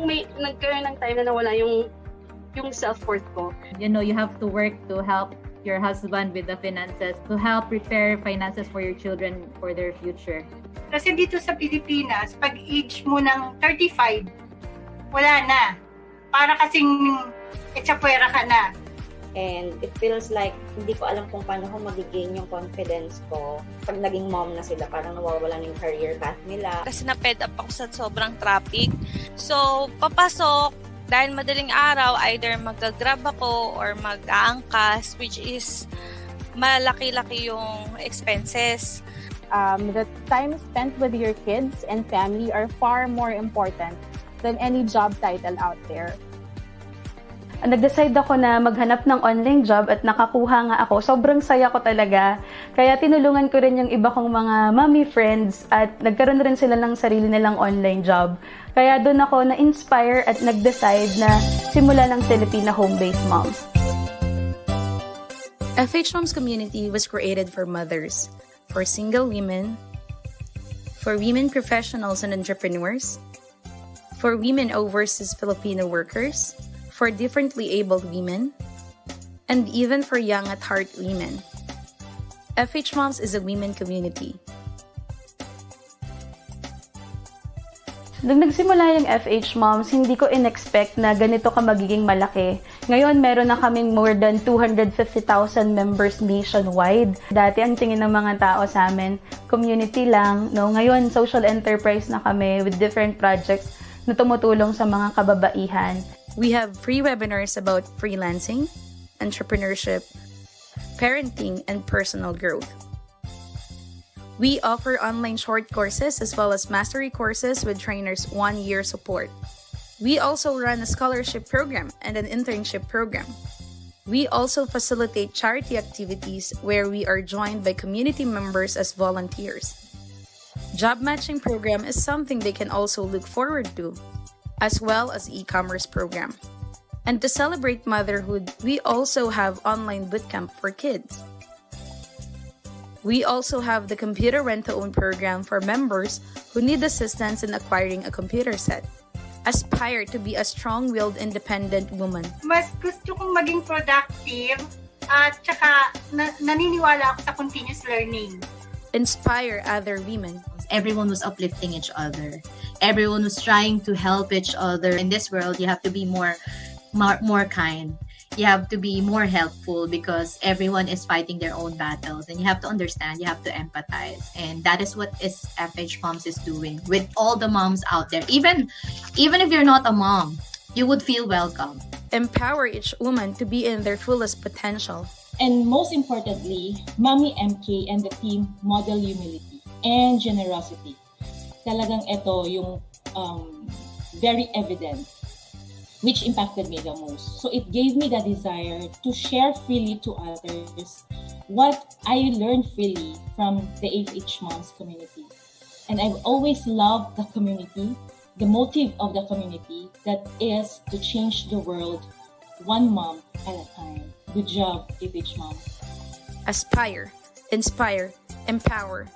nagkaroon ng time na nawala yung self-worth ko. You know, you have to work to help your husband with the finances, to help prepare finances for your children for their future. Kasi dito sa Pilipinas, pag age mo ng 35, wala na. Para kasing etsapuera ka na. And it feels like hindi ko alam kung paano ko mag-gain yung confidence ko pag naging mom na sila. Parang nawawala na yung career path nila. Kasi na-fed up ako sa sobrang traffic. So, papasok, dahil madaling araw, either mag-grab ako or mag-aangkas, which is malaki-laki yung expenses. The time spent with your kids and family are far more important than any job title out there. Nag-decide ako na maghanap ng online job at nakakuha nga ako. Sobrang saya ko talaga. Kaya tinulungan ko rin yung iba kong mga mommy friends at nagkaroon rin sila ng sarili nilang online job. Kaya doon ako na-inspire at nag-decide na simula ng Filipina home-based moms. FHMoms community was created for mothers, for single women, for women professionals and entrepreneurs, for women overseas Filipino workers, for differently abled women, and even for young at heart women. FHMoms is a women community. Nung nagsimula yung FHMoms, hindi ko in-expect na ganito ka magiging malaki. Ngayon, meron na kaming more than 250,000 members nationwide. Dati, ang tingin ng mga tao sa amin, community lang. No? Ngayon, social enterprise na kami with different projects na tumutulong sa mga kababaihan. We have free webinars about freelancing, entrepreneurship, parenting, and personal growth. We offer online short courses as well as mastery courses with trainers' 1-year support. We also run a scholarship program and an internship program. We also facilitate charity activities where we are joined by community members as volunteers. Job matching program is something they can also look forward to, as well as e-commerce program. And to celebrate motherhood, we also have online bootcamp for kids. We also have the computer rent-to-own program for members who need assistance in acquiring a computer set. Aspire to be a strong-willed, independent woman. Mas gusto kong maging productive at saka naniniwala ako sa continuous learning. Inspire other women. Everyone was uplifting each other. Everyone was trying to help each other. In this world, you have to be more kind. You have to be more helpful because everyone is fighting their own battles, and you have to understand, you have to empathize, and that is what FHMoms is doing with all the moms out there. Even if you're not a mom, you would feel welcome. Empower each woman to be in their fullest potential. And most importantly, Mommy MK and the team model humility and generosity. Talagang ito yung very evident, which impacted me the most. So it gave me the desire to share freely to others what I learned freely from the FHMoms community. And I've always loved the community, the motive of the community, that is to change the world one mom at a time. Good job, FHMoms. Aspire, inspire, empower.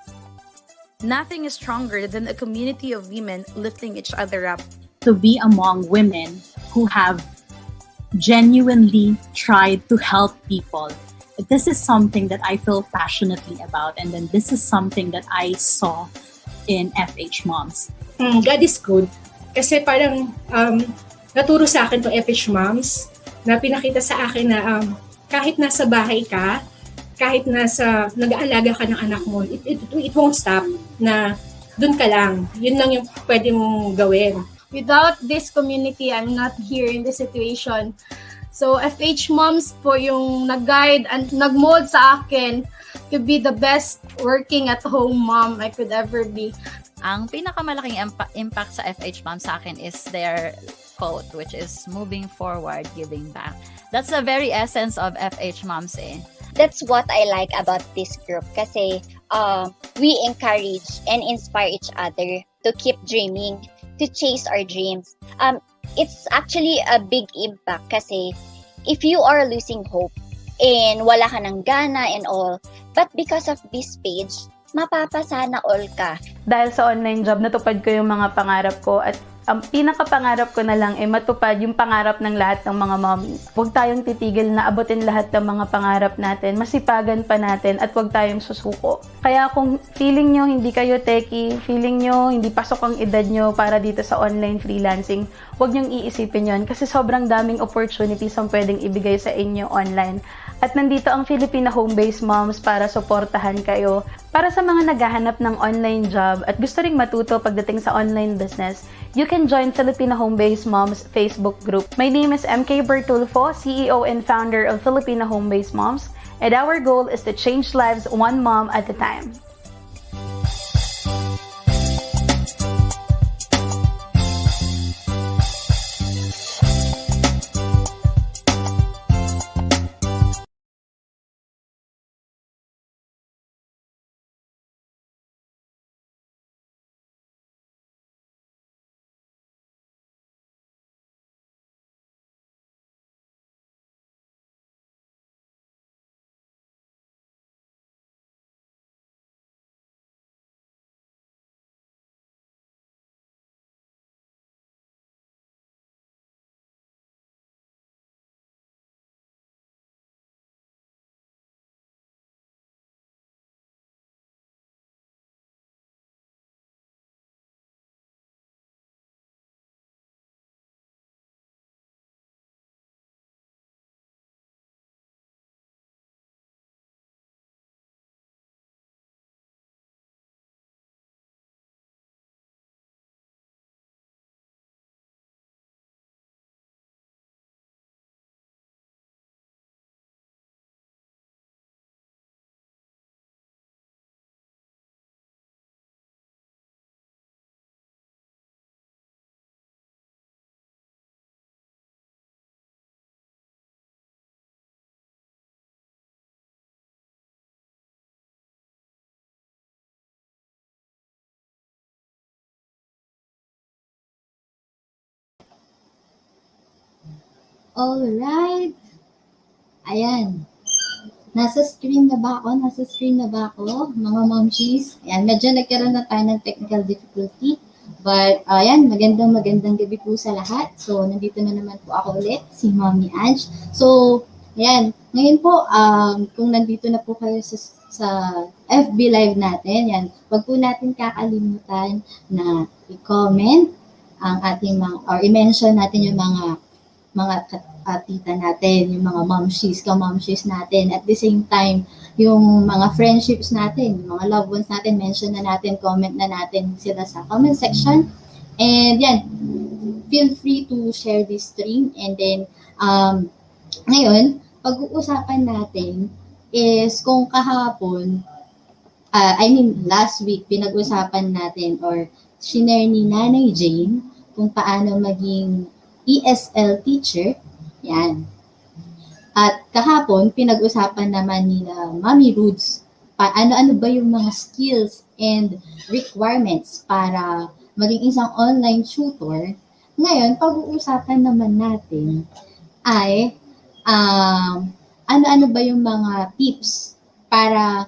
Nothing is stronger than a community of women lifting each other up. To be among women who have genuinely tried to help people. This is something that I feel passionately about, and then this is something that I saw in FHMoms. God is good. Kasi parang naturo sa akin to FHMoms na pinakita sa akin na kahit nasa bahay ka, kahit nag-aalaga ka ng anak mo, it won't stop na dun ka lang. Yun lang yung pwede mong gawin. Without this community, I'm not here in this situation. So FHMoms po yung nag-guide and nag-mold sa akin to be the best working at home mom I could ever be. Ang pinakamalaking impact sa FHMoms sa akin is their quote, which is moving forward, giving back. That's the very essence of FHMoms eh. That's what I like about this group kasi we encourage and inspire each other to keep dreaming, to chase our dreams. It's actually a big impact kasi if you are losing hope and wala ka ng gana and all, but because of this page, mapapasana all ka. Dahil sa online job, natupad ko yung mga pangarap ko at Pinakapangarap ko na lang ay matupad yung pangarap ng lahat ng mga mommies. Huwag tayong titigil na abutin lahat ng mga pangarap natin, masipagan pa natin, at huwag tayong susuko. Kaya kung feeling nyo hindi kayo techie, feeling nyo hindi pasok ang edad nyo para dito sa online freelancing, huwag nyong iisipin yon kasi sobrang daming opportunities ang pwedeng ibigay sa inyo online. At nandito ang Filipina Home-Based Moms para suportahan kayo. Para sa mga naghahanap ng online job at gusto ring matuto pagdating sa online business, you can join Filipina Home-Based Moms Facebook group. My name is MK Bertulfo, CEO and founder of Filipina Home-Based Moms, and our goal is to change lives one mom at a time. Alright. Ayan. Nasa screen na ba ako? Mga momshies? Ayan, medyo nagkaroon na tayo ng technical difficulty. But, ayan, magandang gabi po sa lahat. So, nandito na naman po ako ulit, si Mommy Ange. So, ayan, ngayon po, kung nandito na po kayo sa FB Live natin, yan, wag po natin kakalimutan na i-comment ang ating or i-mention natin yung mga tita natin, yung mga momshies, ka-momshies natin. At the same time, yung mga friendships natin, yung mga loved ones natin, mention na natin, comment na natin sila sa comment section. And yan, feel free to share this stream. And then, ngayon, pag-uusapan natin is kung kahapon, last week, pinag-usapan natin or shinare ni Nanay Jane kung paano maging ESL teacher. Yan. At kahapon, pinag-usapan naman ni Mami Rudes ano ba yung mga skills and requirements para maging isang online tutor. Ngayon, pag-uusapan naman natin ay ano ba yung mga tips para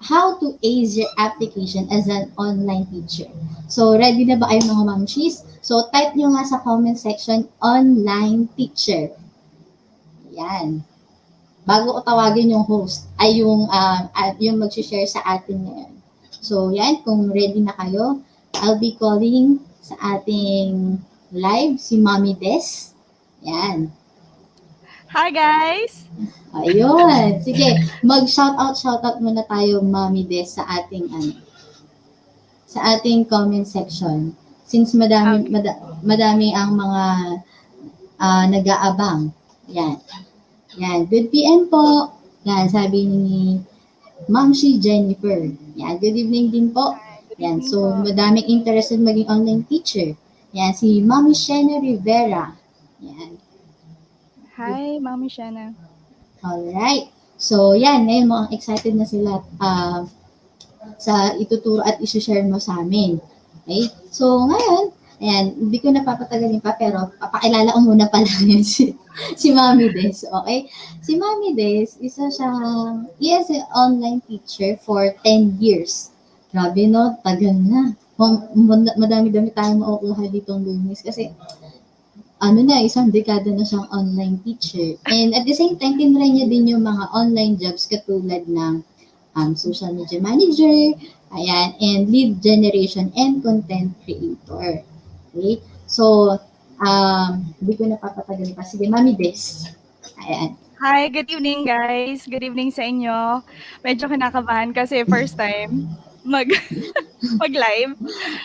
how to ace your application as an online teacher. So, ready na ba kayo mga momshies? So, type nyo nga sa comment section, online teacher. Yan. Bago ko tawagin yung host, ay yung mag-share sa atin ngayon. So, yan. Kung ready na kayo, I'll be calling sa ating live si Mommy Dezz. Yan. Hi, guys! Ayun. Sige, mag-shoutout muna tayo, Mommy Dezz, sa ating comment section. Since madami ang mga nag-aabang. Yan. Yan. Good PM po. Yan, sabi ni Momshi Jennifer. Yan, good evening din po. Yan, so madaming interested maging online teacher. Yan, si Mommy Shena Rivera. Yan. Hi, Mommy Shena. Alright. So, yan. Ngayon, mukhang excited na sila sa ituturo at isi-share mo sa amin. Okay? So, ngayon, ayan, hindi ko napapatagalin pa, pero papakilala ko muna pala yun si Mommy Dezz. Okay? Si Mommy Dezz, isa siyang ESL online teacher for 10 years. Grabe, no? Tagal na. madami-dami tayong makukuha ditong learnings kasi isang dekada na siyang online teacher. And at the same time, tinry niya din yung mga online jobs katulad ng social media manager, and lead generation and content creator. Okay? So, hindi ko napapatagal pa. Sige, Mami Dezz. Ayan. Hi, good evening guys. Good evening sa inyo. Medyo kinakabahan kasi first time mag-live.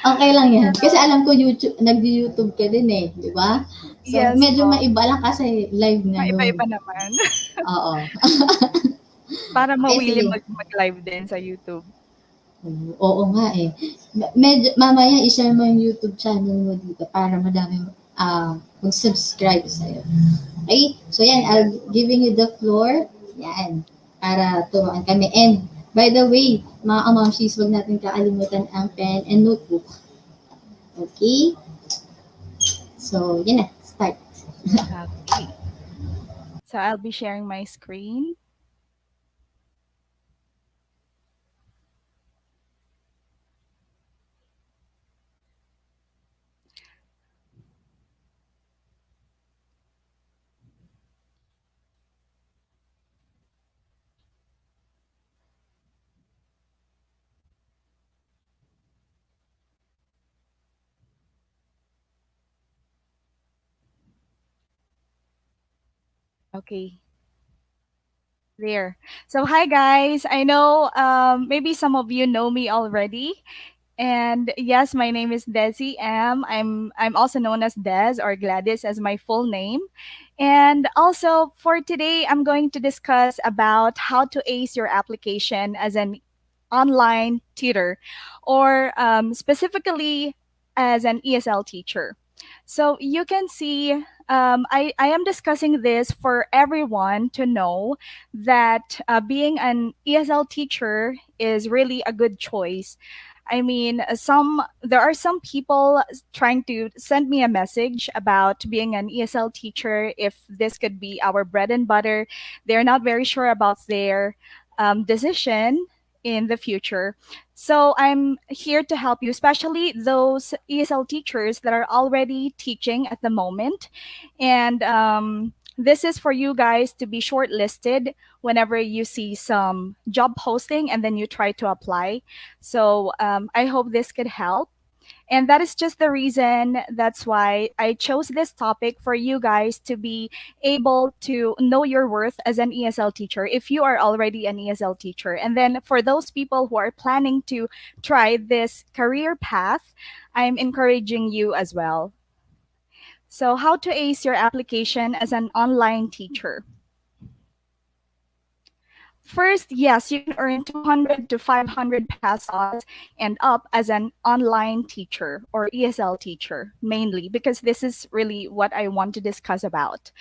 Okay lang yan. Kasi alam ko nag-YouTube ka din di ba? So, Yes medyo po. maiba lang kasi live ngayon. Maiba-iba naman. Oo. Para mawili sige. mag-live din sa YouTube. Oo nga Medyo, mamaya i-share mo yung YouTube channel mo dito para madami mag-subscribe sa'yo. Okay? So yan, I'll giving you the floor. Yan. Para turuan kami. And by the way, mga kamamshis, wag natin kakalimutan ang pen and notebook. Okay? So, yan na. Start. Okay. So I'll be sharing my screen. Okay. There. So hi guys. I know maybe some of you know me already. And yes, my name is Dezzy M. I'm also known as Dezz or Gladys as my full name. And also for today, I'm going to discuss about how to ace your application as an online tutor, or specifically as an ESL teacher. So you can see, I am discussing this for everyone to know that being an ESL teacher is really a good choice. I mean, there are some people trying to send me a message about being an ESL teacher, if this could be our bread and butter. They're not very sure about their decision in the future. So I'm here to help you, especially those ESL teachers that are already teaching at the moment. And this is for you guys to be shortlisted whenever you see some job posting and then you try to apply. So I hope this could help. And that is just the reason that's why I chose this topic for you guys to be able to know your worth as an ESL teacher if you are already an ESL teacher. And then for those people who are planning to try this career path, I'm encouraging you as well. So, how to ace your application as an online teacher? First, yes, you can earn 200 to 500 pesos and up as an online teacher or ESL teacher, mainly because this is really what I want to discuss about.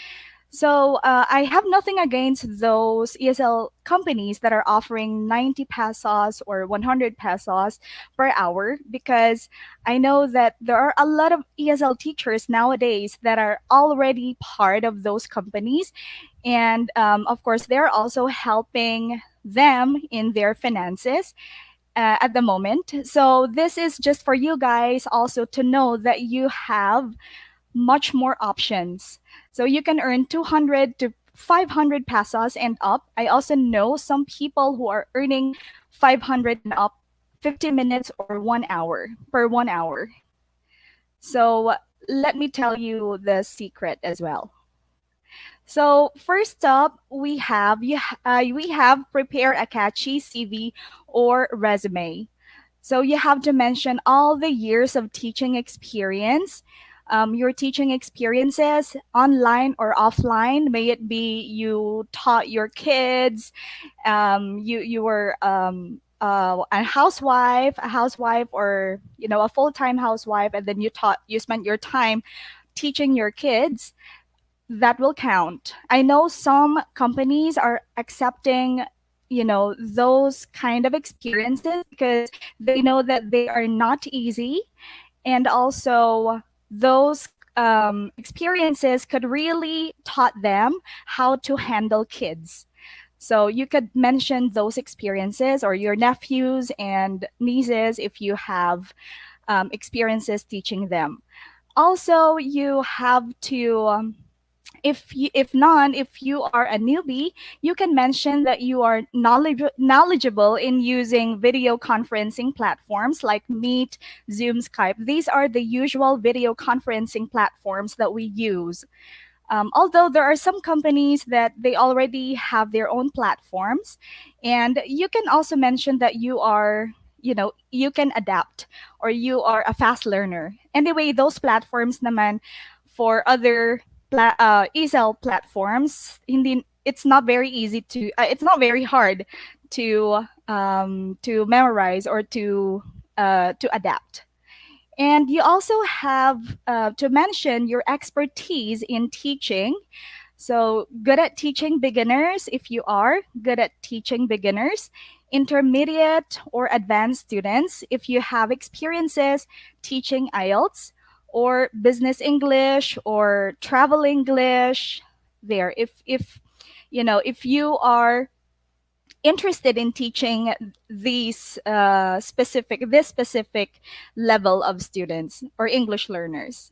So I have nothing against those ESL companies that are offering 90 pesos or 100 pesos per hour, because I know that there are a lot of ESL teachers nowadays that are already part of those companies. And of course, they're also helping them in their finances at the moment. So this is just for you guys also to know that you have much more options. So you can earn 200 to 500 pesos and up. I also know some people who are earning 500 and up, 50 minutes or 1 hour per 1 hour. So let me tell you the secret as well. So first up, we have prepare a catchy CV or resume. So you have to mention all the years of teaching experience, your teaching experiences online or offline. May it be you taught your kids, you were a housewife, or a full-time housewife, and then you spent your time teaching your kids. That will count. I know some companies are accepting those kind of experiences because they know that they are not easy, and also those experiences could really taught them how to handle kids. So you could mention those experiences, or your nephews and nieces if you have experiences teaching them. Also, you have to if you are a newbie, you can mention that you are knowledgeable in using video conferencing platforms like Meet, Zoom, Skype. These are the usual video conferencing platforms that we use. Although there are some companies that they already have their own platforms, and you can also mention that you are, you can adapt or you are a fast learner. Anyway, those platforms naman for other ESL platforms, hindi, it's not very easy to, it's not very hard to memorize or to adapt. And you also have to mention your expertise in teaching. So, good at teaching beginners if you are good at teaching beginners, intermediate or advanced students if you have experiences teaching IELTS or business English or travel English. There, if if you are interested in teaching this specific level of students or English learners.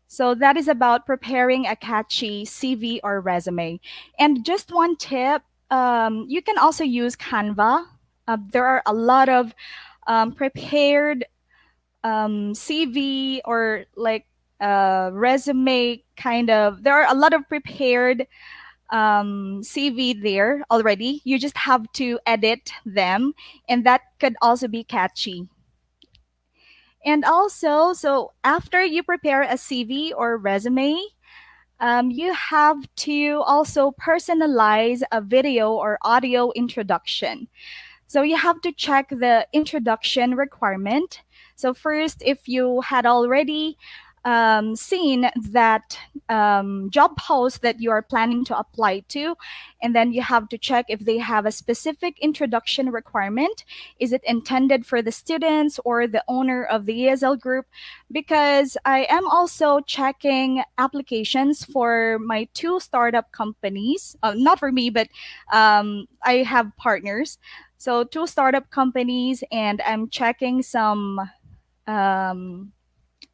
So that is about preparing a catchy CV or resume. And just one tip, you can also use Canva. There are a lot of prepared CV or like resume kind of. There are a lot of prepared CV there already. You just have to edit them, and that could also be catchy. And also, so after you prepare a CV or resume, you have to also personalize a video or audio introduction. So you have to check the introduction requirement. So first, if you had already seen that job post that you are planning to apply to, and then you have to check if they have a specific introduction requirement. Is it intended for the students or the owner of the ESL group? Because I am also checking applications for my 2 startup companies. Not for me, but I have partners. So 2 startup companies, and I'm checking some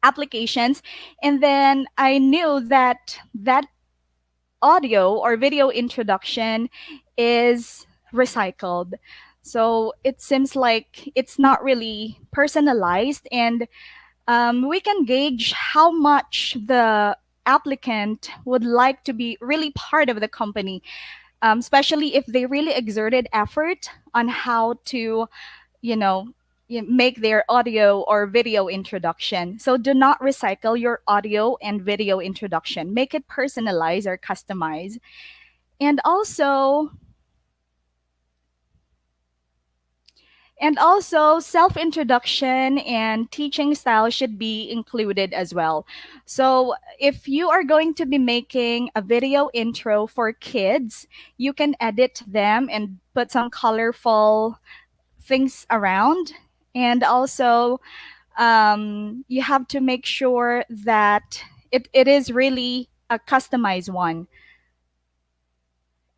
applications, and then I knew that that audio or video introduction is recycled. So it seems like it's not really personalized, and we can gauge how much the applicant would like to be really part of the company, especially if they really exerted effort on how to, make their audio or video introduction. So do not recycle your audio and video introduction. Make it personalized or customized. And also, self-introduction and teaching style should be included as well. So if you are going to be making a video intro for kids, you can edit them and put some colorful things around. And also, you have to make sure that it is really a customized one.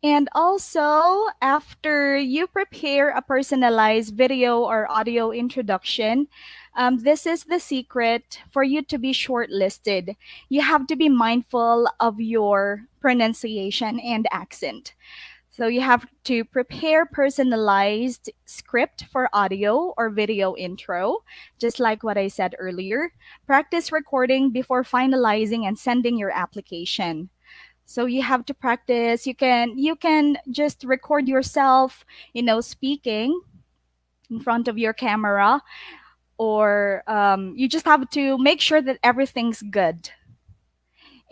And also, after you prepare a personalized video or audio introduction, this is the secret for you to be shortlisted. You have to be mindful of your pronunciation and accent. So you have to prepare personalized script for audio or video intro, just like what I said earlier. Practice recording before finalizing and sending your application. So you have to practice. You can just record yourself, speaking in front of your camera, or you just have to make sure that everything's good.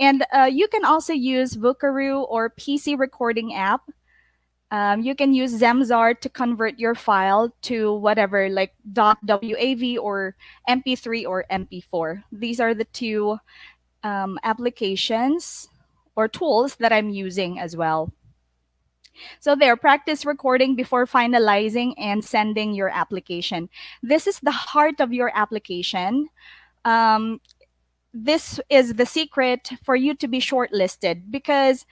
And you can also use Vukaroo or PC recording app. You can use Zemzar to convert your file to whatever, like .wav or MP3 or MP4. These are the 2 applications or tools that I'm using as well. So there, practice recording before finalizing and sending your application. This is the heart of your application. This is the secret for you to be shortlisted, because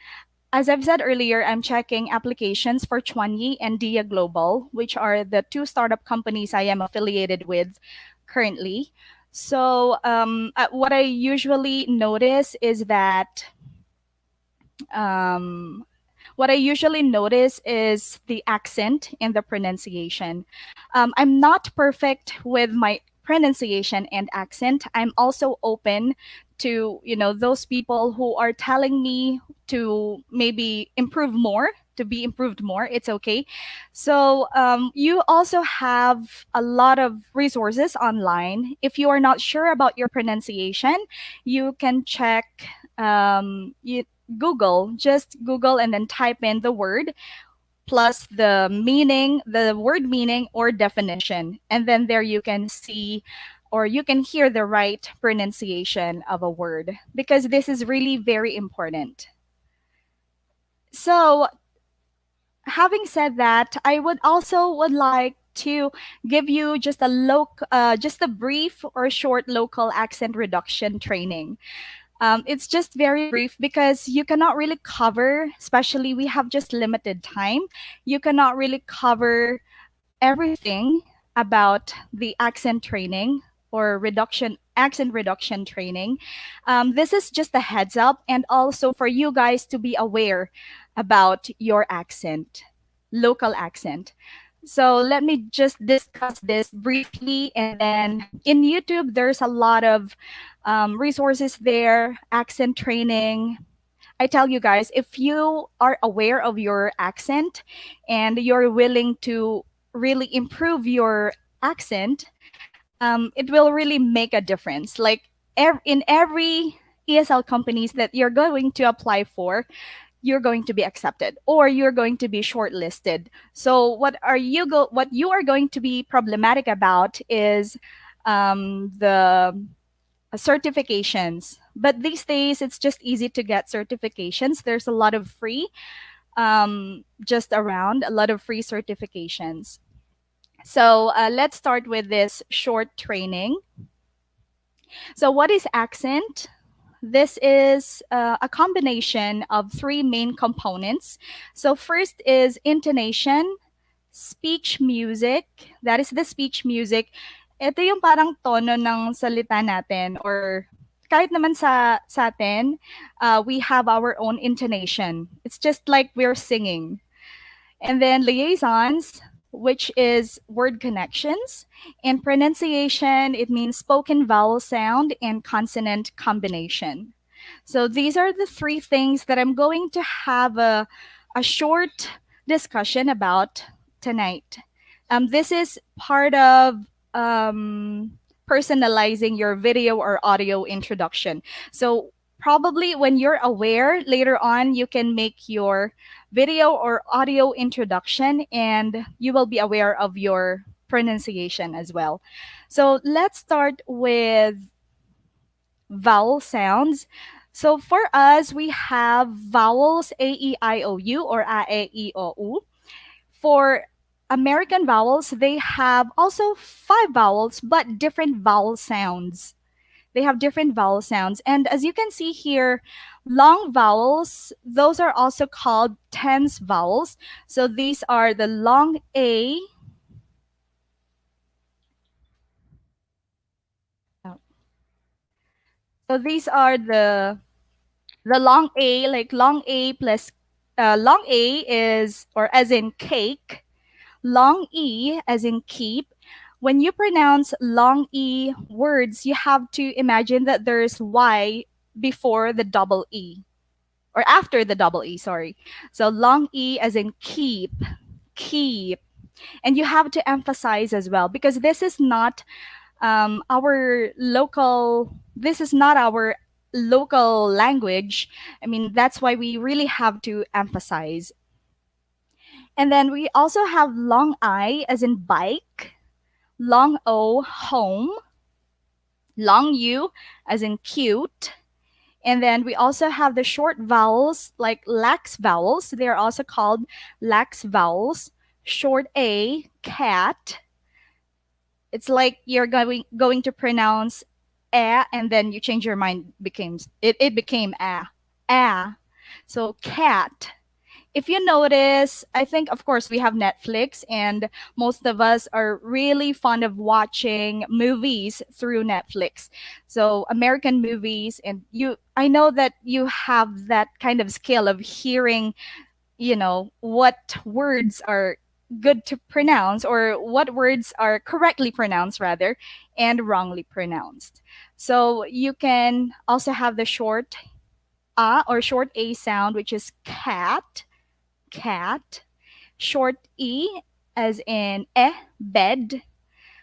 as I've said earlier, I'm checking applications for Chuanyi and Dia Global, which are the 2 startup companies I am affiliated with currently. So what I usually notice is that um, the accent and the pronunciation. I'm not perfect with my pronunciation and accent. I'm also open to, those people who are telling me to maybe be improved more. It's okay. So you also have a lot of resources online. If you are not sure about your pronunciation, you can check just Google and then type in the word plus the meaning, the word meaning or definition. And then there you can see or you can hear the right pronunciation of a word, because this is really very important. So, having said that, I would like to give you just a brief or short local accent reduction training. It's just very brief because you cannot really cover, especially we have just limited time. You cannot really cover everything about the accent training or accent reduction training. This is just a heads up, and also for you guys to be aware about your local accent. So let me just discuss this briefly. And then in YouTube, there's a lot of resources there, accent training. I tell you guys, if you are aware of your accent and you're willing to really improve your accent, it will really make a difference. Like in every ESL companies that you're going to apply for, you're going to be accepted or you're going to be shortlisted. So what you are going to be problematic about is the certifications. But these days it's just easy to get certifications. There's a lot of free just around a lot of free certifications. So let's start with this short training. So what is accent? This is a combination of three main components. So first is intonation, speech music. That is the speech music. Ito yung parang tono ng salita natin, or kahit naman sa atin, we have our own intonation. It's just like we're singing. And then liaisons, which is word connections. And pronunciation, it means spoken vowel sound and consonant combination. So these are the three things that I'm going to have a short discussion about tonight. This is part of personalizing your video or audio introduction. So probably when you're aware, later on, you can make your video or audio introduction and you will be aware of your pronunciation as well. So let's start with vowel sounds. So for us, we have vowels A, E, I, O, U or A, E, I, O, U. For American vowels, they have also 5 vowels, but different vowel sounds. They have different vowel sounds. And as you can see here, long vowels, those are also called tense vowels. So these are the long A. So these are the long A, like long A plus long A is, or as in cake, long E as in keep. When you pronounce long E words, you have to imagine that there's Y before the double E, or after the double E, sorry. So long E as in keep, keep. And you have to emphasize as well, because this is not our local language. I mean, that's why we really have to emphasize. And then we also have long I as in bike, long O, home, long U as in cute. And then we also have the short vowels like lax vowels. They are also called lax vowels. Short A, cat. It's like you're going to pronounce a, and then you change your mind, it became a. So cat. if you notice, I think, of course, we have Netflix, and most of us are really fond of watching movies through Netflix. So, American movies, and I know that you have that kind of skill of hearing, what words are good to pronounce, or what words are correctly pronounced, rather, and wrongly pronounced. So, you can also have the short or short A sound, which is cat, cat. Short E, as in bed.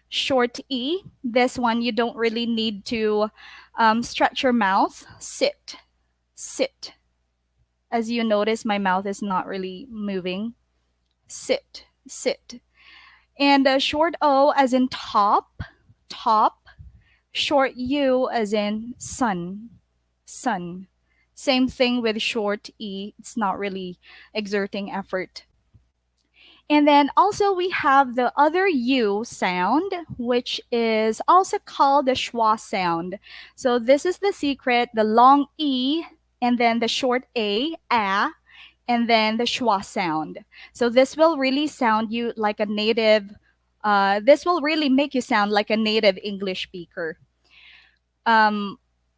Short E, this one you don't really need to stretch your mouth. Sit, sit. As you notice, my mouth is not really moving. Sit, sit. And short O, as in top, top. Short U, as in sun, sun. Same thing with short E. It's not really exerting effort. And then also we have the other U sound, which is also called the schwa sound. So this is the secret, the long E, and then the short A, and then the schwa sound. So this will really sound you like a native, this will really make you sound like a native English speaker.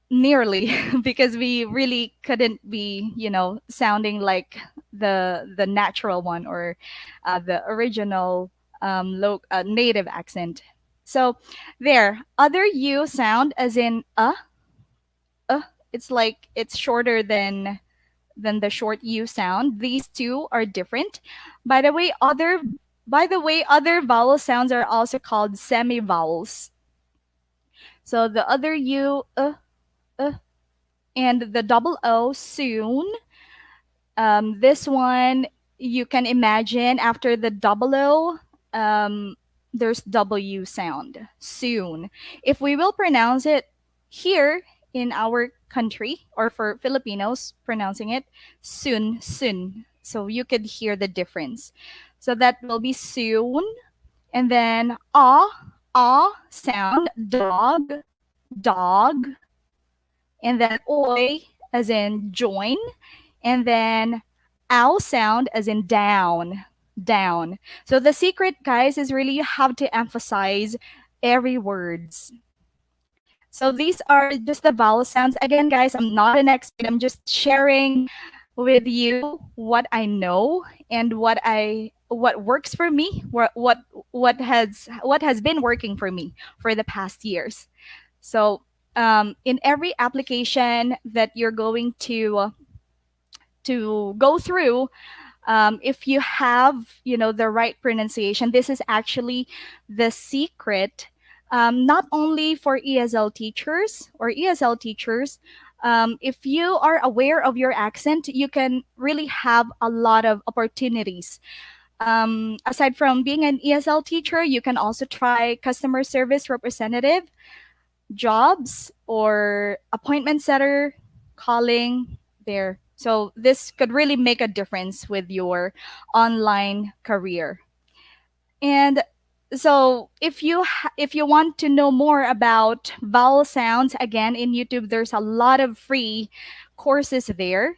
Nearly, because we really couldn't be, sounding like the natural one, or the original native accent. So there, other U sound, as in it's like it's shorter than the short U sound. These two are different. Other vowel sounds are also called semi-vowels. So the other U, and the double O, soon. This one, you can imagine after the double O, there's W sound, soon. If we will pronounce it here in our country, or for Filipinos pronouncing it, soon, soon. So you could hear the difference. So that will be soon. And then sound, dog, dog. And then oi, as in join. And then ow sound, as in down, down. So the secret, guys, is really you have to emphasize every words. So these are just the vowel sounds. Again, guys, I'm not an expert. I'm just sharing with you what I know and what works for me, what has been working for me for the past years. So in every application that you're going to go through, if you have the right pronunciation, this is actually the secret, not only for ESL teachers or ESL teachers. If you are aware of your accent, you can really have a lot of opportunities. Aside from being an ESL teacher, you can also try customer service representative jobs, or appointment setter, calling there. So this could really make a difference with your online career. And so if you want to know more about vowel sounds, again, in YouTube, there's a lot of free courses there.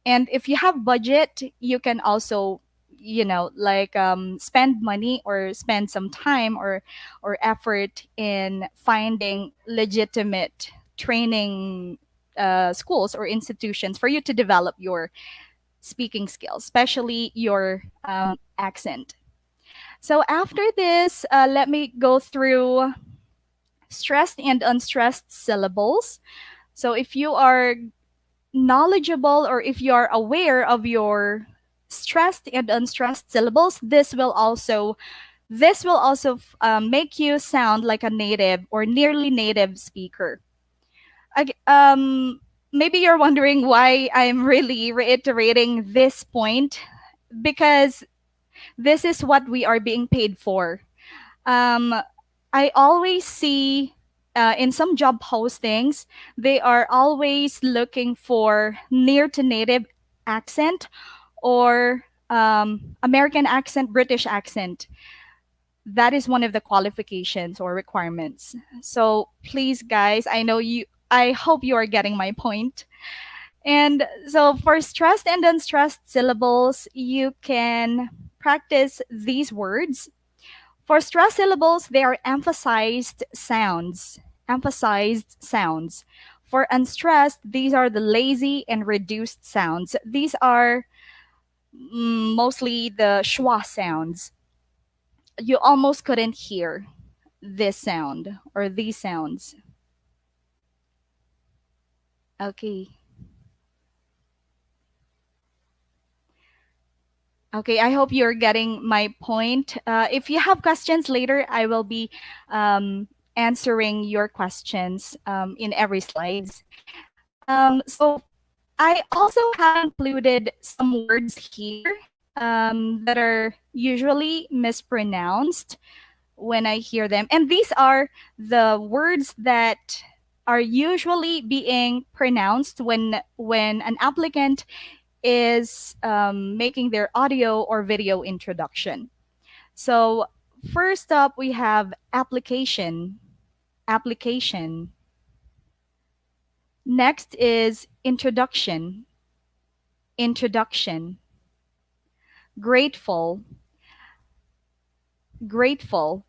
And if you have budget, you can also spend money or spend some time or effort in finding legitimate training schools or institutions for you to develop your speaking skills, especially your accent. So after this, let me go through stressed and unstressed syllables. So if you are knowledgeable, or if you are aware of your stressed and unstressed syllables, this will also make you sound like a native or nearly native speaker. Maybe you're wondering why I'm really reiterating this point, because this is what we are being paid for. I always see in some job postings, they are always looking for near to native accent, or American accent, British accent. That is one of the qualifications or requirements. So please, guys, I hope you are getting my point. And so for stressed and unstressed syllables, you can practice these words. For stressed syllables, they are emphasized sounds. Emphasized sounds. For unstressed, these are the lazy and reduced sounds. These are mostly the schwa sounds. You almost couldn't hear this sound or these sounds. Okay. Okay, I hope you're getting my point. If you have questions later, I will be answering your questions in every slides. So I also have included some words here that are usually mispronounced when I hear them. And these are the words that are usually being pronounced when an applicant is making their audio or video introduction. So first up, we have application. Application. Next is introduction. Introduction. Grateful. Grateful.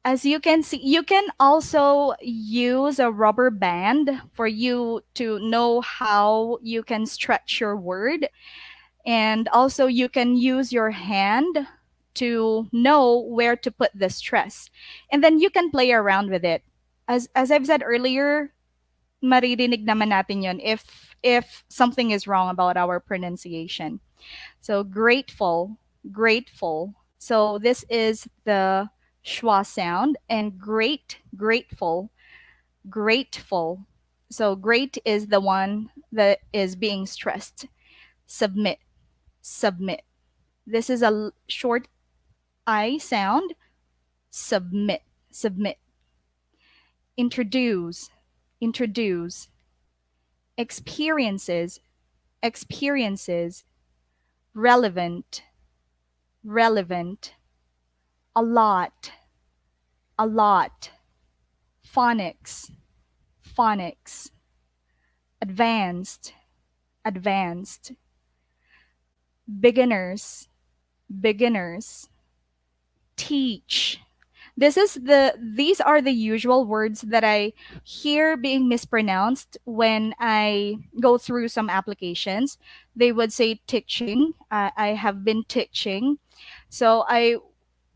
As you can see, you can also use a rubber band for you to know how you can stretch your word. And also you can use your hand to know where to put the stress. And then you can play around with it. As I've said earlier, maririnig naman natin yun if something is wrong about our pronunciation. So grateful, grateful. So this is the schwa sound, and great, grateful, grateful. So great is the one that is being stressed. Submit, submit. This is a short I sound. Submit, submit. Introduce, introduce. Experiences, experiences. Relevant, relevant. A lot, a lot. Phonics, phonics. Advanced, advanced. Beginners, beginners. Teach. These are the usual words that I hear being mispronounced when I go through some applications. They would say teaching. I have been teaching. So I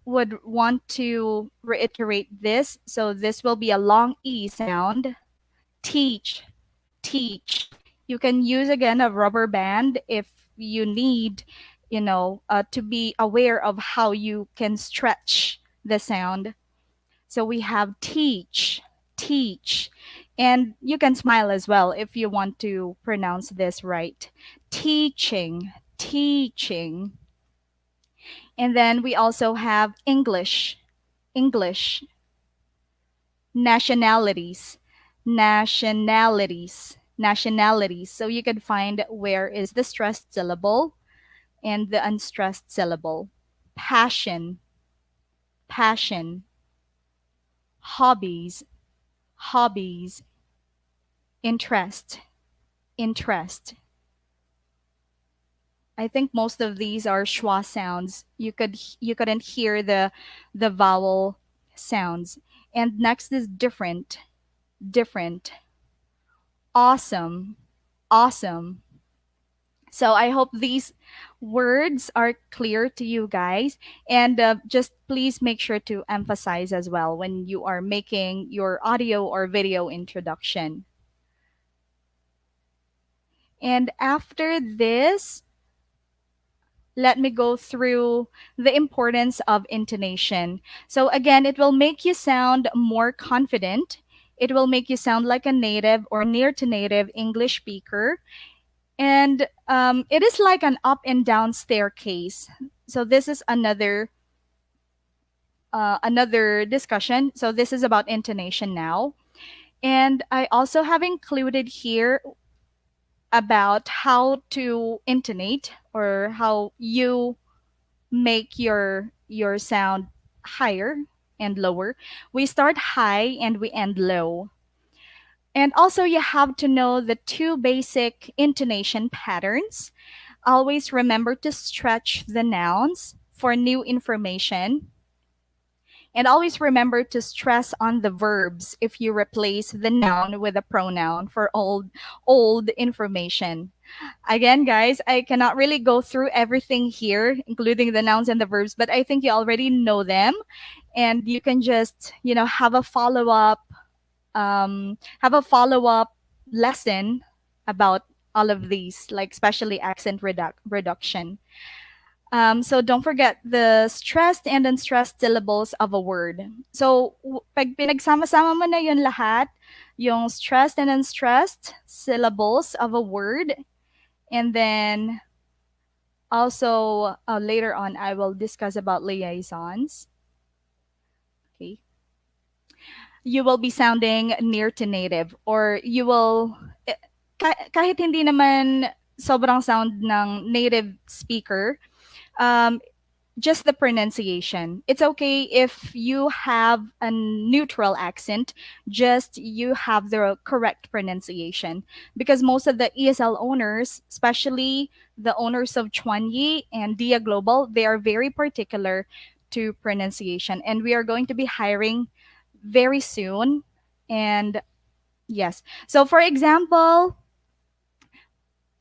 would want to reiterate this. So this will be a long E sound. Teach, teach. You can use again a rubber band if you need, to be aware of how you can stretch the sound. So we have teach, teach. And you can smile as well if you want to pronounce this right. Teaching, teaching. And then we also have English, English. Nationalities, nationalities, nationalities. So you can find where is the stressed syllable and the unstressed syllable. Passion, passion. Hobbies, hobbies. Interest, interest. I think most of these are schwa sounds. You couldn't hear the vowel sounds. And next is different, different. Awesome, awesome. So I hope these words are clear to you guys. And just please make sure to emphasize as well when you are making your audio or video introduction. And after this, let me go through the importance of intonation. So again, it will make you sound more confident. It will make you sound like a native or near to native English speaker. And it is like an up and down staircase. So this is another discussion. So this is about intonation now. And I also have included here about how to intonate or how you make your sound higher and lower. We start high and we end low. And also, you have to know the two basic intonation patterns. Always remember to stretch the nouns for new information. And always remember to stress on the verbs if you replace the noun with a pronoun for old information. Again, guys, I cannot really go through everything here, including the nouns and the verbs, but I think you already know them, and you can just, have a follow-up lesson about all of these, like especially accent reduction. So don't forget the stressed and unstressed syllables of a word. So pag pinagsama-sama mo na yun lahat, yung stressed and unstressed syllables of a word, and then also later on I will discuss about liaisons. Okay. You will be sounding near to native, or you will kahit hindi naman sobrang sound ng native speaker, just the pronunciation. It's okay if you have a neutral accent, just you have the correct pronunciation. Because most of the ESL owners, especially the owners of Chuanyi and Dia Global, they are very particular to pronunciation. And we are going to be hiring very soon. And yes. So for example,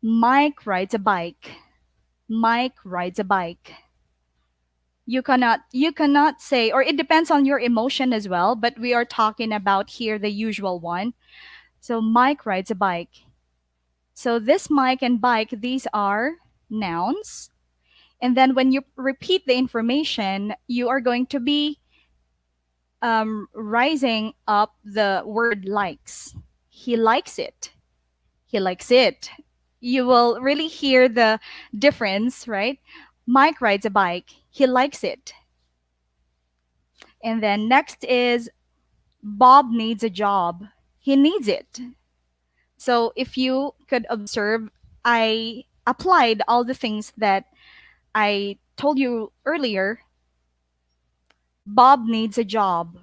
Mike rides a bike. Mike rides a bike. You cannot say, or it depends on your emotion as well, but we are talking about here the usual one. So Mike rides a bike. So this Mike and bike, these are nouns. And then when you repeat the information, you are going to be rising up the word likes. He likes it. He likes it. You will really hear the difference, right? Mike rides a bike. He likes it. And then next is Bob needs a job. He needs it. So if you could observe, I applied all the things that I told you earlier. Bob needs a job.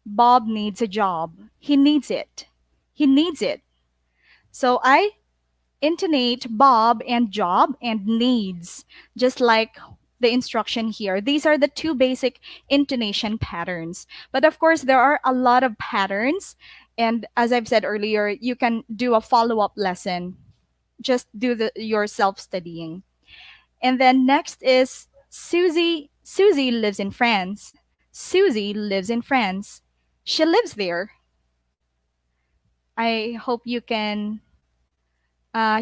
Bob needs a job. He needs it. He needs it. So I intonate Bob and job and needs, just like the instruction here. These are the two basic intonation patterns. But of course, there are a lot of patterns. And as I've said earlier, you can do a follow-up lesson. Just do your self-studying. And then next is Susie. Susie lives in France. Susie lives in France. She lives there. I hope you can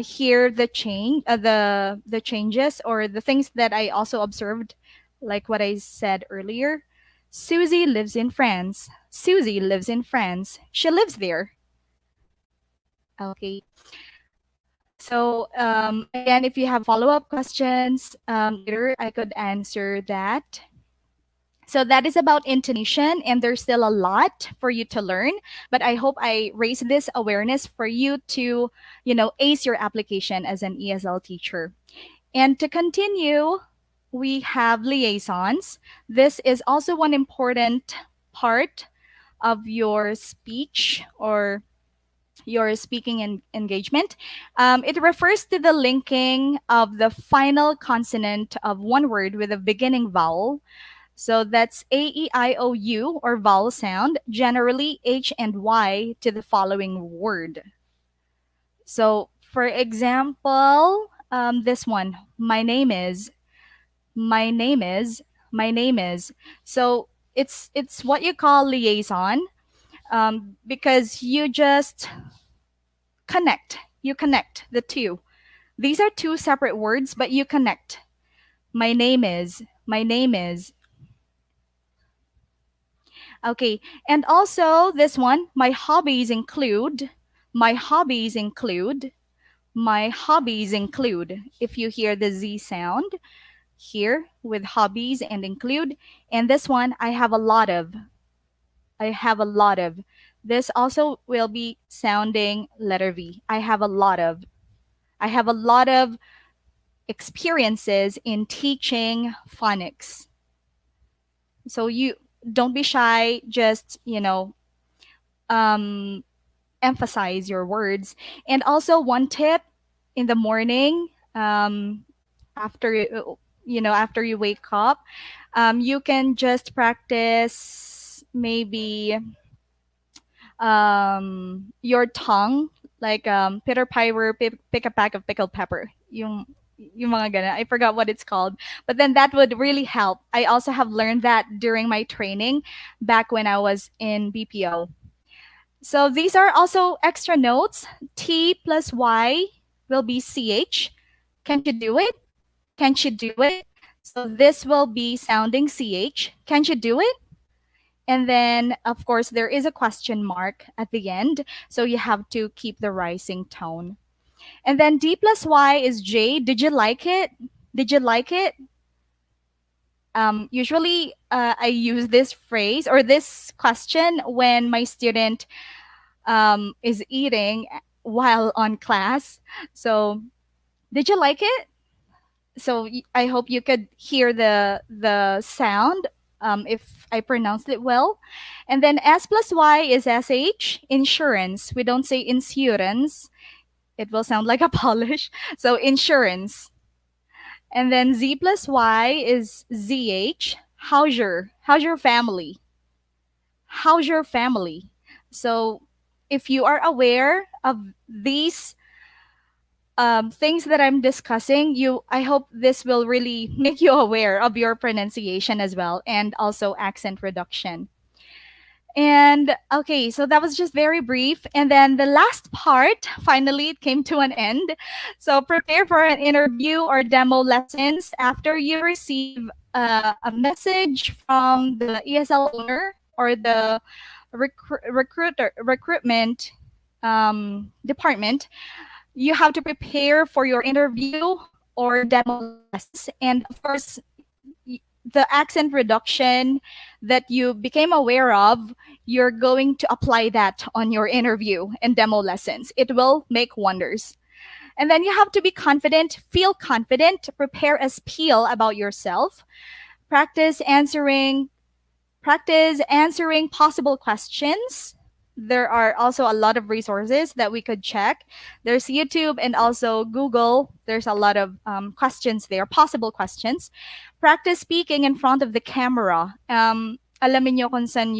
hear the change, the changes or the things that I also observed, like what I said earlier. Susie lives in France. Susie lives in France. She lives there. Okay. So again, if you have follow-up questions later, I could answer that. So that is about intonation, and there's still a lot for you to learn. But I hope I raised this awareness for you to, ace your application as an ESL teacher. And to continue, we have liaisons. This is also one important part of your speech or your speaking engagement. It refers to the linking of the final consonant of one word with a beginning vowel. So that's A, E, I, O, U, or vowel sound, generally H and Y to the following word. So for example, this one, my name is. So it's what you call liaison, because you just connect. You connect the two. These are two separate words, but you connect. My name is. Okay, and also this one, my hobbies include. If you hear the Z sound here with hobbies and include. And this one, I have a lot of. This also will be sounding letter V. I have a lot of experiences in teaching phonics. So you don't be shy, just emphasize your words. And also one tip in the morning, after after you wake up, you can just practice maybe your tongue, like Peter Piper, pick a pack of pickled pepper. Yung mga ganun. I forgot what it's called. But then that would really help. I also have learned that during my training back when I was in BPO. So these are also extra notes. T plus Y will be CH. Can't you do it? Can't you do it? So this will be sounding CH. Can't you do it? And then, of course, there is a question mark at the end. So you have to keep the rising tone. And then D plus Y is J. Did you like it? Did you like it? Usually, I use this phrase or this question when my student is eating while on class. So, did you like it? So I hope you could hear the sound if I pronounced it well. And then S plus Y is SH, insurance. We don't say insurance. It will sound like a polish. So insurance. And then Z plus Y is ZH. How's your family? How's your family? So if you are aware of these things that I'm discussing, I hope this will really make you aware of your pronunciation as well, and also accent reduction. And okay, so that was just very brief. And then the last part, finally, it came to an end. So prepare for an interview or demo lessons after you receive a message from the ESL owner or the recruitment department. You have to prepare for your interview or demo lessons. And of course, the accent reduction that you became aware of, you're going to apply that on your interview and demo lessons. It will make wonders. And then you have to be confident, feel confident, prepare a spiel about yourself, practice answering possible questions. There are also a lot of resources that we could check. There's YouTube and also Google. There's a lot of questions there, possible questions. Practice speaking in front of the camera. Alamin nyo kung saan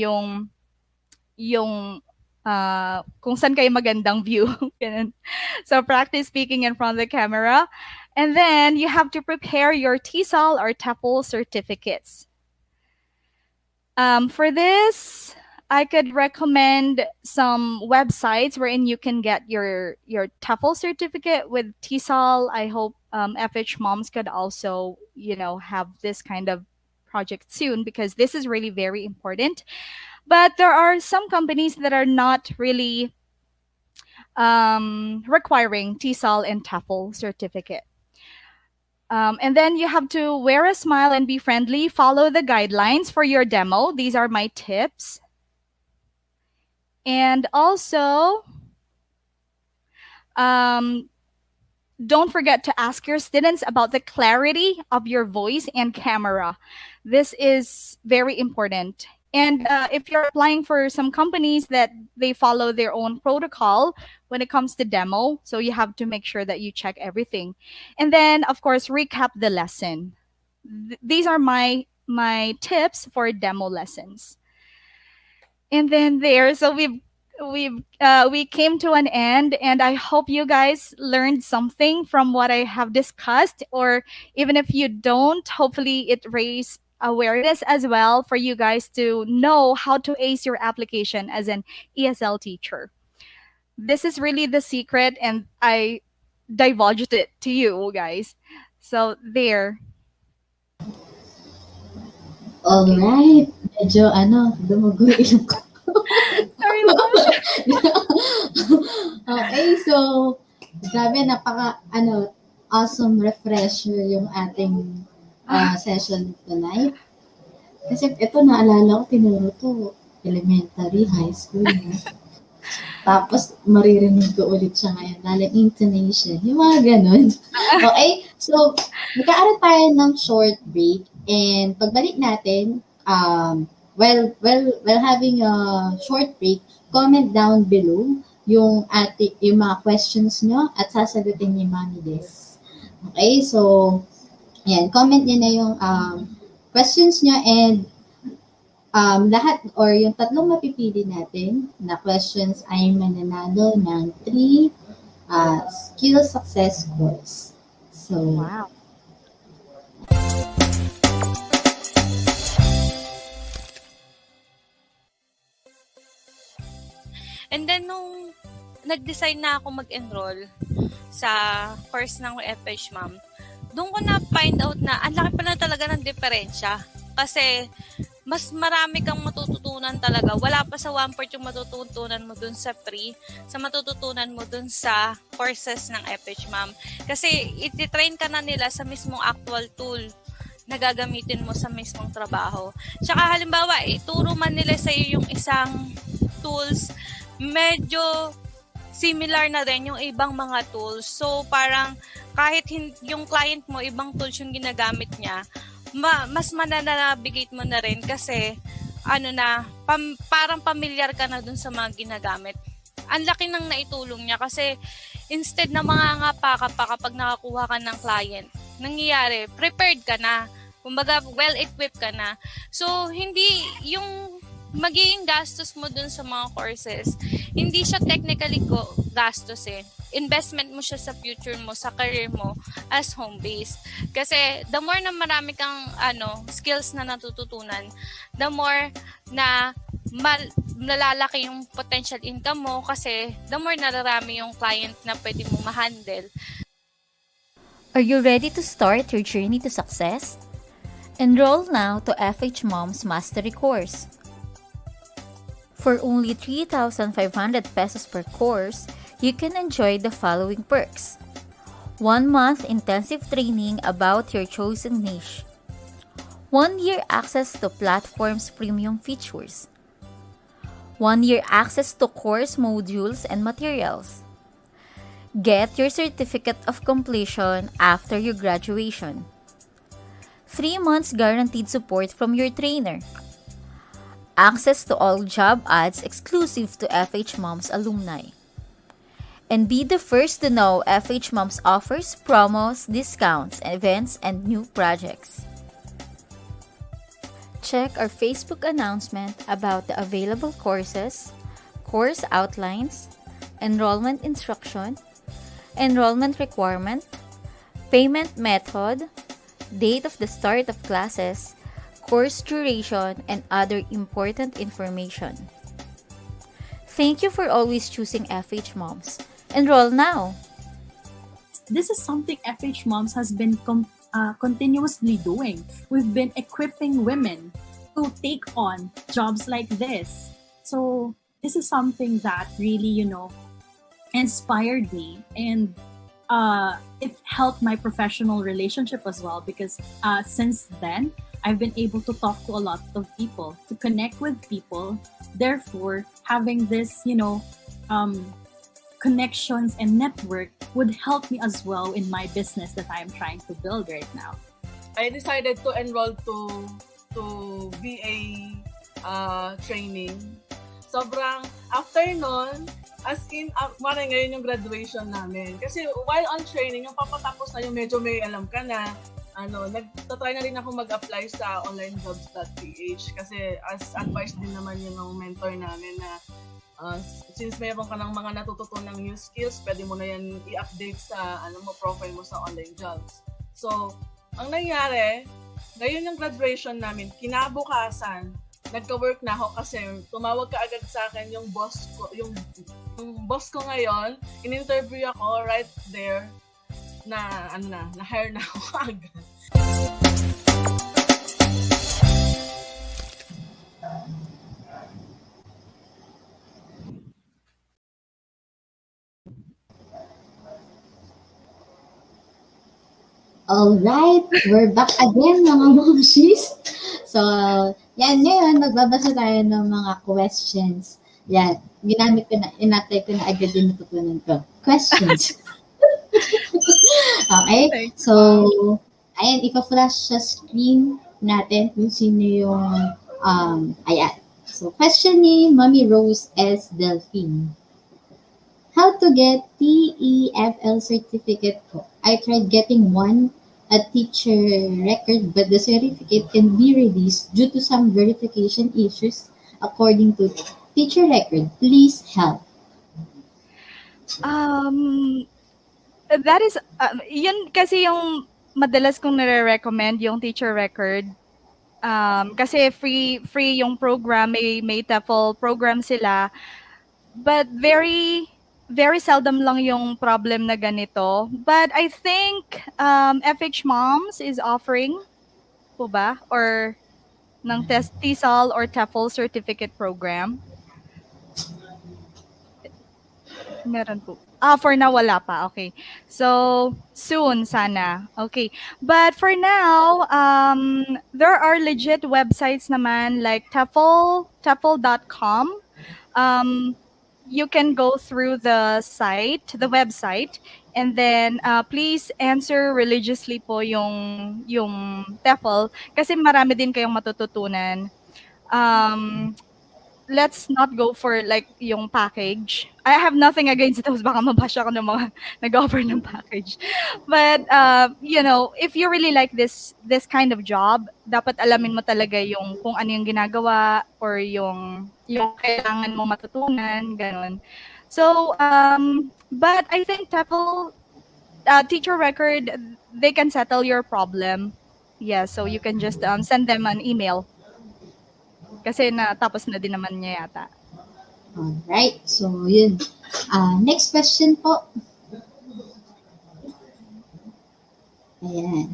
kung saan kayo magandang view. So practice speaking in front of the camera. And then you have to prepare your TESOL or TEFL certificates. For this, I could recommend some websites wherein you can get your TEFL certificate with TESOL. I hope FHMoms could also, have this kind of project soon, because this is really very important. But there are some companies that are not really requiring TESOL and TEFL certificate. And then you have to wear a smile and be friendly. Follow the guidelines for your demo. These are my tips. And also, don't forget to ask your students about the clarity of your voice and camera. This is very important. And if you're applying for some companies that they follow their own protocol when it comes to demo, so you have to make sure that you check everything. And then, of course, recap the lesson. These are my tips for demo lessons. And then so we came to an end, and I hope you guys learned something from what I have discussed, or even if you don't, hopefully it raised awareness as well for you guys to know how to ace your application as an ESL teacher. This is really the secret, and I divulged it to you guys. So there. All right. Medyo dumugo ilong ko. Sorry, Mom. Okay, so grabe, awesome refresher yung ating session tonight. Kasi ito, naalala ko, tinuro to elementary, high school. Tapos maririnig ko ulit siya ngayon, lalo intonation, yung mga ganun. Okay, so magkaaroon tayo ng short break, and pagbalik natin, while having a short break, comment down below yung mga questions nyo at sasagutin ni Mami Dezz. Okay, so ayan, comment nyo na yung questions nyo and lahat or yung tatlong mapipili natin na questions ay mananalo ng 3 skill success course. So, Wow. And then, nung nag-decide na ako mag-enroll sa course ng FHMom, doon ko na-find out na ang laki pala talaga ng diferensya. Kasi, mas marami kang matututunan talaga. Wala pa sa 1/4 yung matututunan mo dun sa free, sa matututunan mo dun sa courses ng FHMom. Kasi, iti-train ka na nila sa mismong actual tool na gagamitin mo sa mismong trabaho. Tsaka halimbawa, ituro man nila sa iyo yung isang tools, medyo similar na rin yung ibang mga tools. So, parang kahit yung client mo, ibang tools yung ginagamit niya, mas mananabigate mo na rin kasi parang familiar ka na dun sa mga ginagamit. Ang laki ng naitulong niya kasi instead na mangangapa ka pa kapag nakakuha ka ng client, nangyayari, prepared ka na. Kumbaga, well-equipped ka na. So, hindi yung magiging gastos mo dun sa mga courses, hindi siya technically gastos eh. Investment mo siya sa future mo, sa career mo as home-based. Kasi the more na marami kang skills na natututunan, the more na nalalaki yung potential income mo kasi the more nararami yung client na pwede mo ma-handle. Are you ready to start your journey to success? Enroll now to FHMoms Mastery Course. For only 3,500 pesos per course, you can enjoy the following perks. 1 month intensive training about your chosen niche. 1 year access to platform's premium features. 1 year access to course modules and materials. Get your certificate of completion after your graduation. 3 months guaranteed support from your trainer. Access to all job ads exclusive to FHMoms alumni. And be the first to know FHMoms offers promos, discounts, events, and new projects. Check our Facebook announcement about the available courses, course outlines, enrollment instruction, enrollment requirement, payment method, date of the start of classes, course duration, and other important information. Thank you for always choosing FHMoms. Enroll now! This is something FHMoms has been continuously doing. We've been equipping women to take on jobs like this. So this is something that really, inspired me, and it helped my professional relationship as well because since then, I've been able to talk to a lot of people, to connect with people. Therefore, having this, connections and network would help me as well in my business that I'm trying to build right now. I decided to enroll to VA training. Sobrang after nun, as in, ngayon yung graduation namin. Kasi while on training, yung papatapos na yung medyo may alam ka na, nagtatry na rin ako mag-apply sa onlinejobs.ph kasi as advice din naman yung mentor namin na since mayroon ka ng mga natututunang new skills, pwede mo na yan i-update sa profile mo sa online jobs. So, ang nangyari, ngayon yung graduation namin, kinabukasan, nagka-work na ako kasi tumawag ka agad sa akin yung boss ko ngayon, in-interview ako right there na hire na ako agad. Alright, we're back again mga momshies. So, yan, ngayon magbabasa tayo ng mga questions. Yan, inatay ko na agad yung natutunan ko. Questions. Okay, so, ayan, ipa-flash sa screen natin kung sino yung, ayan. So, question ni Mommy Rose S. Delphine. how to get TEFL certificate po. I tried getting one at teacher record, but the certificate can be released due to some verification issues according to teacher record. Please help. That is, yun kasi yung madalas kong nare-recommend yung teacher record. Kasi free yung program, may TEFL program sila. But very seldom lang yung problem na ganito. But I think FHMoms is offering po ba? Or ng TESOL or TEFL certificate program. Meron po. For now, wala pa. Okay. So, soon, sana. Okay. But for now, there are legit websites naman like TEFL.com. You can go through the website, and then please answer religiously po yung TEFL kasi marami din kayong matututunan. Let's not go for like yung package. I have nothing against those. Baka mabash ako ng mga nag-offer ng package. But if you really like this kind of job, dapat alamin mo talaga yung kung ano yung ginagawa or yung kailangan mo matutunan, ganun. So, but I think TEFL teacher record, they can settle your problem. Yeah, so you can just send them an email. Kasi tapos na din naman niya yata. Alright, so yun. Next question po. Ayan.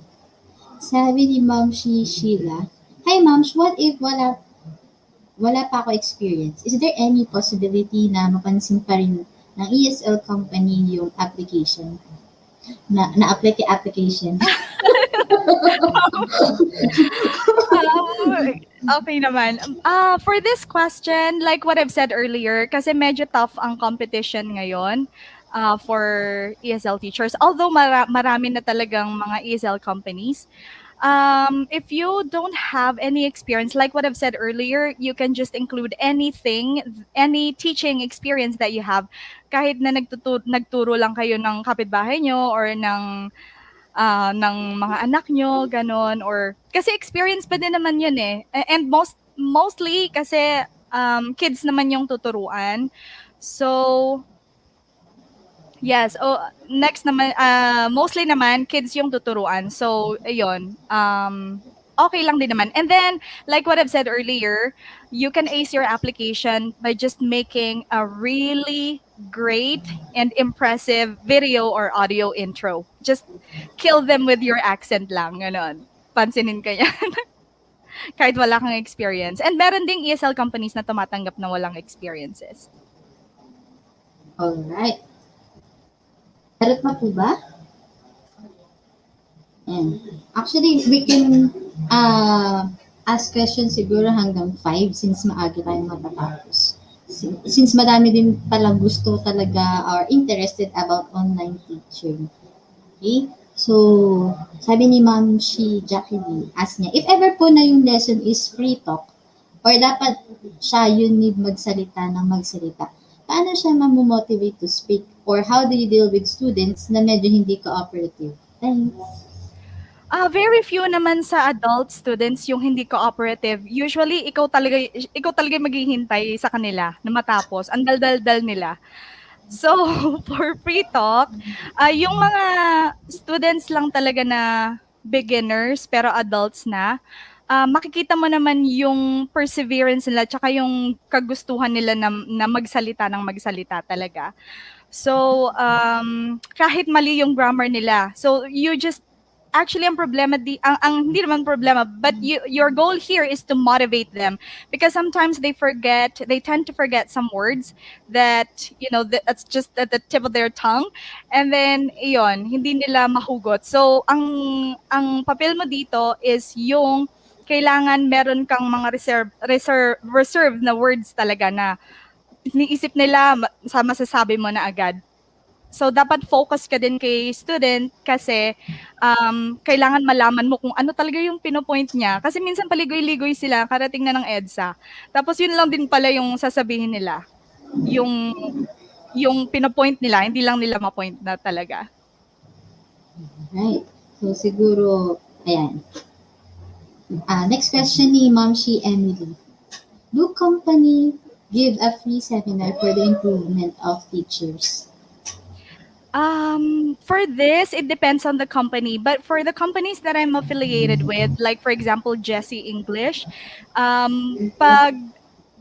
Sabi ni Ma'am Sheila, "Hi Ma'ams, what if wala pa ako experience? Is there any possibility na mapansin pa rin ng ESL company yung application? Na-apply the application?" Okay naman. For this question, like what I've said earlier, kasi medyo tough ang competition ngayon for ESL teachers. Although marami na talagang mga ESL companies. If you don't have any experience, like what I've said earlier, you can just include anything, any teaching experience that you have. Kahit na nagturo lang kayo ng kapitbahay nyo or ng mga anak nyo, ganon, or kasi experience pa din naman yun eh. And mostly kasi kids naman yung tuturuan. So yes, next naman mostly naman kids yung tuturuan. So ayun. Okay lang din naman. And then, like what I've said earlier, you can ace your application by just making a really great and impressive video or audio intro. Just kill them with your accent lang. Ganon. Pansinin ka yan. Kahit wala kang experience. And meron ding ESL companies na tumatanggap na walang experiences. Alright. Meron pa po ba? And actually, we can ask questions siguro hanggang 5 since maaga tayo matatapos. Since madami din pala gusto talaga or interested about online teaching. Okay? So, sabi ni Ma'am Jackie Lee, ask niya, if ever po na yung lesson is free talk or dapat siya yun need magsalita, paano siya mamomotivate to speak? Or how do you deal with students na medyo hindi cooperative? Thanks. Very few naman sa adult students yung hindi cooperative. Usually, ikaw talaga maghihintay sa kanila na matapos. Ang dal-dal-dal nila. So, for free talk, yung mga students lang talaga na beginners pero adults na, makikita mo naman yung perseverance nila tsaka yung kagustuhan nila na magsalita ng magsalita talaga. So, kahit mali yung grammar nila. So, you just actually ang problema hindi naman problema, but your goal here is to motivate them because sometimes they tend to forget some words that that's just at the tip of their tongue, and then hindi nila mahugot. So ang papel mo dito is yung kailangan meron kang mga reserve na words talaga na iniisip nila masasabi mo na agad. So, dapat focus ka din kay student kasi kailangan malaman mo kung ano talaga yung pinopoint niya. Kasi minsan paligoy-ligoy sila, karating na ng EDSA. Tapos yun lang din pala yung sasabihin nila. Yung yung pinapoint nila, hindi lang nila ma-point na talaga. Right. So, siguro, ayan. Next question ni Ma'am Shi Emily. Do company give a free seminar for the improvement of teachers? For this, it depends on the company. But for the companies that I'm affiliated with, like for example, Jesse English, pag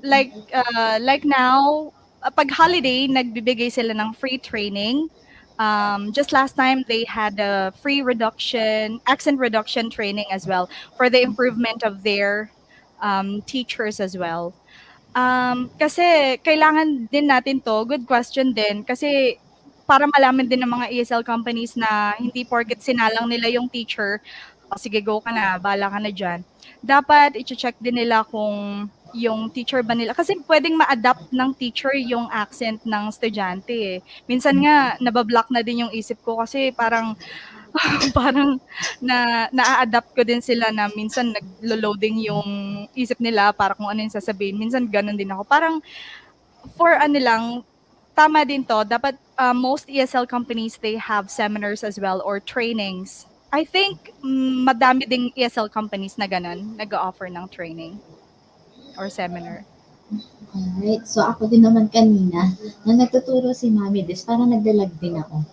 like now, pag holiday, nagbibigay sila ng free training. Just last time, they had a free accent reduction training as well for the improvement of their teachers as well. Kasi kailangan din natin to, good question din, kasi para malaman din ng mga ESL companies na hindi porket sinalang nila yung teacher, "O sige, go ka na, bahala ka na diyan." Dapat iche-check din nila kung yung teacher ba nila, kasi puwedeng ma-adapt ng teacher yung accent ng estudyante, eh. Minsan nga naba-block na din yung isip ko kasi parang parang naa-adapt ko din sila na minsan naglo-loading yung isip nila para kung ano yung sasabihin. Minsan gano'n din ako. Parang for ano lang, tama din 'to, dapat, most ESL companies, they have seminars as well or trainings. I think, madami ding ESL companies na gano'n, nag-o-offer ng training or seminar. Alright. So, ako din naman kanina, nung nagtuturo si Mami Dezz, parang nagdalag din ako.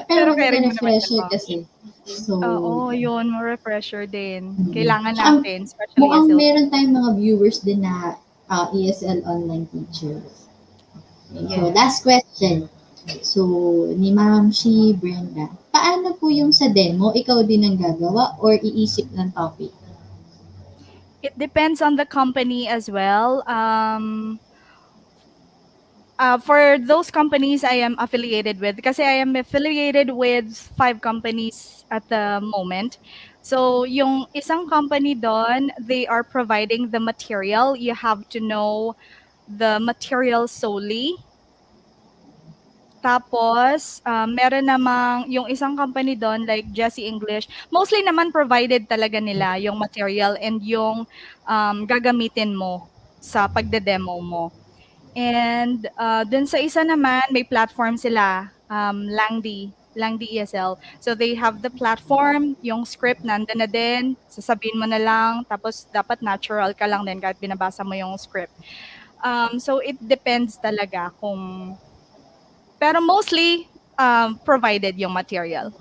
Pero caring mo naman refresher yan, kasi. So, Oo, yun, refresher din. Kailangan Mukhang- natin, especially mukhang ESL. meron tayong mga viewers din na ESL online teachers. Okay, so, Yes. last question. So, ni Ma'am Shi Brenda, paano po yung sa demo, ikaw din ang gagawa or iisip ng topic? It depends on the company as well. For those companies I am affiliated with, kasi I am affiliated with 5 companies at the moment. So, yung isang company doon, they are providing the material. You have to know the material solely. Tapos, meron namang yung isang company doon, like Jesse English, mostly naman provided talaga nila yung material and yung gagamitin mo sa pagde-demo mo. And dun sa isa naman, may platform sila, Langdi ESL. So they have the platform, yung script nandun na din, sasabihin mo na lang, tapos dapat natural ka lang din kahit binabasa mo yung script. So it depends talaga kung, pero mostly provided yung material.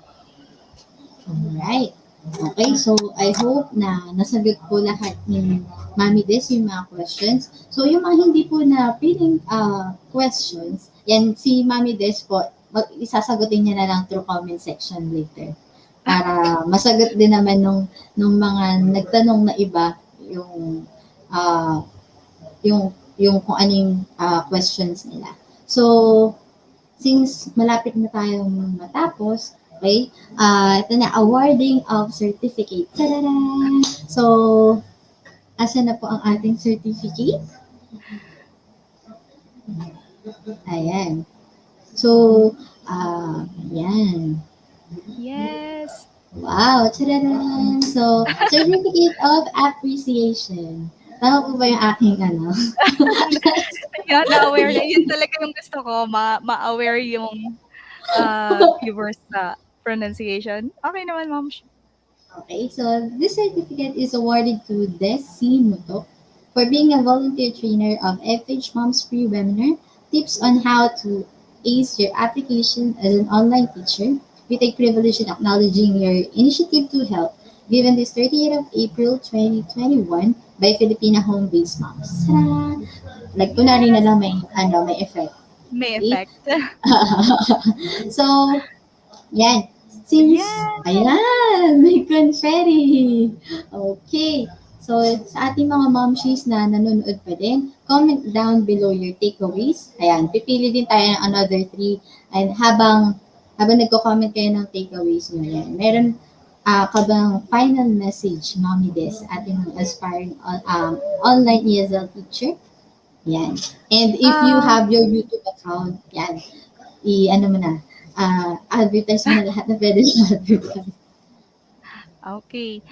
Alright. Okay, so I hope na nasagot po lahat ni Mami Dezz yung mga questions. So yung mga hindi po na piling questions, yan si Mami Dezz po, isasagutin niya na lang through comment section later. Para masagot din naman nung mga nagtanong na iba yung kung ano yung questions nila. So, since malapit na tayong matapos, okay, ito na, awarding of certificate. Ta-da-da! So, asa na po ang ating certificate? Ayan. So, yan. Yes! Wow! Ta-da-da! So, certificate of appreciation. Tama po ba yung aking ano? Yan, na-aware na. Yun talaga yung gusto ko, ma-aware yung viewers sa pronunciation. Okay naman, Ma'am. Okay, so this certificate is awarded to Dezz for being a volunteer trainer of FHMoms free webinar, tips on how to ace your application as an online teacher. We take privilege in acknowledging your initiative to help, given this 30th of April 2021 by Filipina home-based moms. Ta-da! Like, kunwari na lang may effect. May effect. So, yan. Since, ayan, may confetti. Okay. So, sa ating mga momshies na nanonood pa din, comment down below your takeaways. Ayan, pipili din tayo ng another 3. And habang nagko-comment kayo ng takeaways nyo, yan. Meron ka bang final message, Mommy Dezz, ating aspiring online ESL teacher? Yan. And if you have your YouTube account, yan, advertise mo na lahat na pwede na advertise. Okay.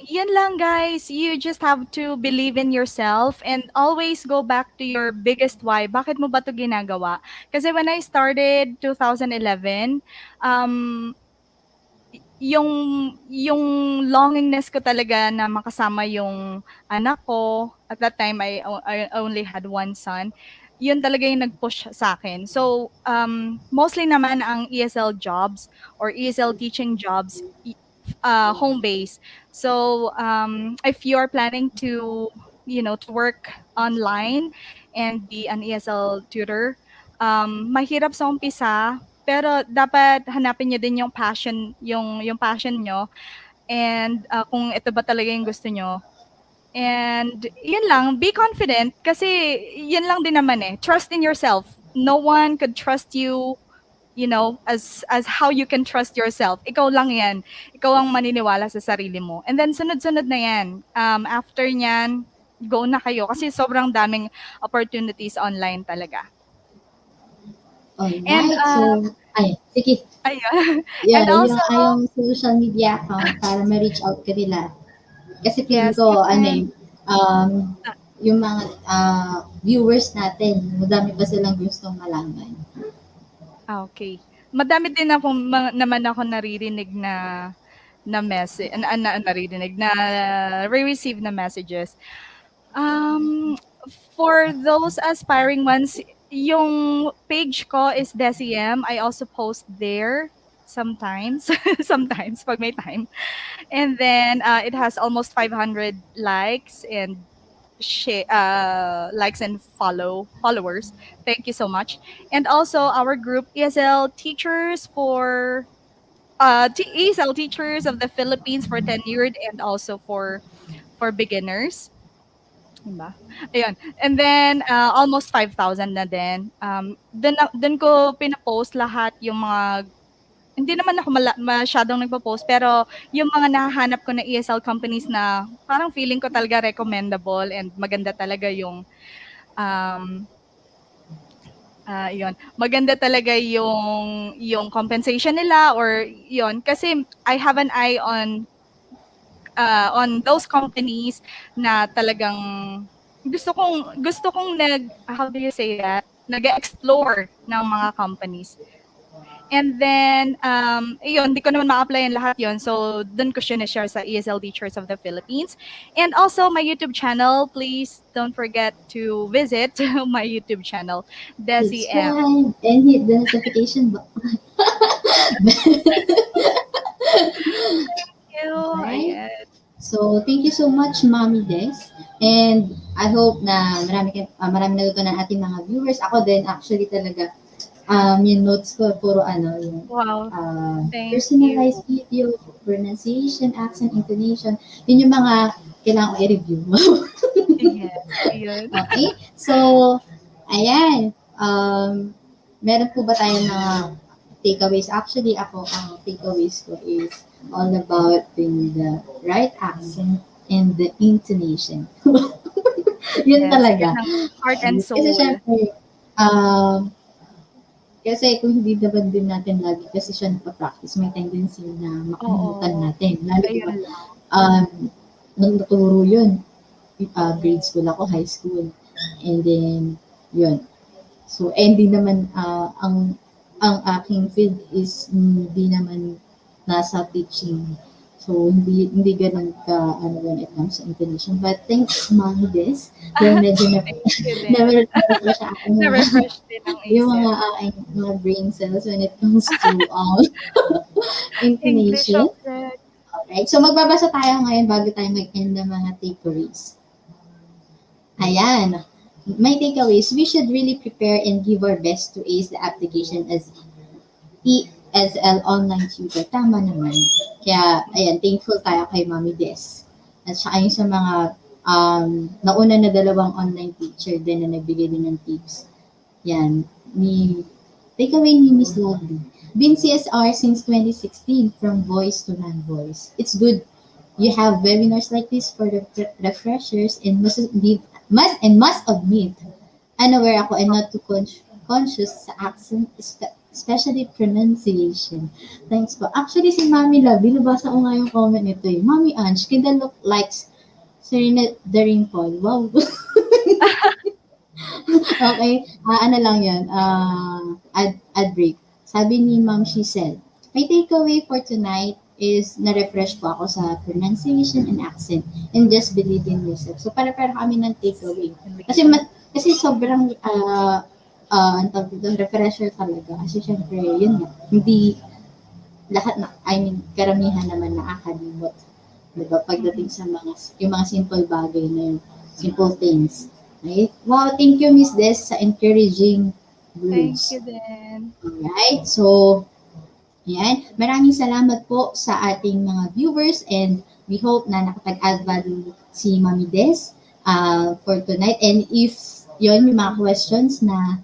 Yan lang guys. You just have to believe in yourself and always go back to your biggest why. Bakit mo ba 'to ginagawa? Kasi when I started 2011, um, yung longingness ko talaga na makasama yung anak ko. At that time, I only had one son. Yun talaga yung nag-push sa akin. So, mostly naman ang ESL jobs or ESL teaching jobs, home base. So, if you're planning to, to work online and be an ESL tutor, mahirap sa umpisa, pero dapat hanapin niyo din yung passion niyo and kung ito ba talaga yung gusto niyo. And yun lang, be confident kasi yun lang din naman eh. Trust in yourself. No one could trust you, as how you can trust yourself. Ikaw lang yan. Ikaw ang maniniwala sa sarili mo. And then sunod-sunod na yan. After nyan, go na kayo kasi sobrang daming opportunities online talaga. Alright, And sige. ayun. Yeah, And also, yung social media account para ma-reach out ka nila. Kasi feeling yes, ko, you can. yung mga viewers natin, madami pa silang gustong malaman. Okay. Madami din naman ako naririnig na message, naririnig na re-receive na messages. For those aspiring ones, yung page ko is DezM. I also post there sometimes, sometimes pag may time. And then it has almost 500 likes and likes and followers. Thank you so much. And also our group ESL teachers for ESL teachers of the Philippines for tenured and also for beginners. Diba? Ayun. And then, almost 5,000 na din. Dun ko pinapost lahat yung mga, hindi naman ako masyadong nagpo-post, pero yung mga nahahanap ko na ESL companies na parang feeling ko talaga recommendable and maganda talaga yung, yun. Maganda talaga yung compensation nila or yun. Kasi I have an eye on those companies na talagang gusto kong how do you say that? Nag-explore ng mga companies. And then, yun, hindi ko naman ma-applyan lahat yun. So, dun ko siya na-share sa ESL Teachers of the Philippines. And also, my YouTube channel, please don't forget to visit my YouTube channel, Dezzy M. Subscribe and hit the notification button. Right? Ayan. So, thank you so much, Mommy Dezz. And I hope na marami natutunan ating mga viewers. Ako din, actually talaga, yung notes ko, puro yung personalized video, pronunciation, accent, intonation. Yun yung mga kailangan ko i-review. Yes, okay? So, ayan. Meron po ba tayong mga takeaways? Actually, ako, ang takeaways ko is all about the right accent and the intonation. Yun talaga. Heart and soul. Kasi syempre, kasi kung hindi naman din natin lagi kasi siya nagpa-practice, may tendency na makalimutan natin. Lalo diba, nung naturo yun, grade school ako, high school. And then, yun. So, hindi naman, ang aking field is hindi naman nasa teaching. So, hindi ganun ka, when it comes to intonation. But thanks, Mommy Dezz. Dahil medyo na-refresh ako yung mga mga brain cells when it comes to intonation. Alright, so magbabasa tayo ngayon bago tayo mag-end ng mga takeaways. Ayan. My takeaways, we should really prepare and give our best to ace the application as ESL online tutor. Tama naman. Kaya, ayan, thankful tayo kay Mommy Dezz. At saka yung sa mga nauna na dalawang online teacher din na nagbigay din ng tips. Yan. Takeaway ni Miss Lovely. Been CSR since 2016 from voice to non-voice. It's good. You have webinars like this for the refreshers and must admit, unaware ako and not too conscious sa accent, especially pronunciation. Thanks po. Actually, si Mami Love, binabasa ko nga yung comment nito eh. Mami Ange, kinda look likes Serena the Rimple. Wow. Okay, ano lang yan, ad break. Sabi ni Ma'am, she said, my takeaway for tonight is na-refresh po ako sa pronunciation and accent and just believe in yourself. So, para-para kami ng takeaway. Kasi sobrang ang tawag dito, refresher talaga. Kasi syempre, yun nga, hindi lahat na, karamihan naman nakakalimot. Diba? Pagdating sa yung mga simple bagay na yun, simple things. Right? Wow, thank you, Miss Dezz, sa encouraging words. Thank you din. Alright, so, yan. Maraming salamat po sa ating mga viewers and we hope na nakapag-add value si Mami Dezz for tonight. And if yon yung mga questions na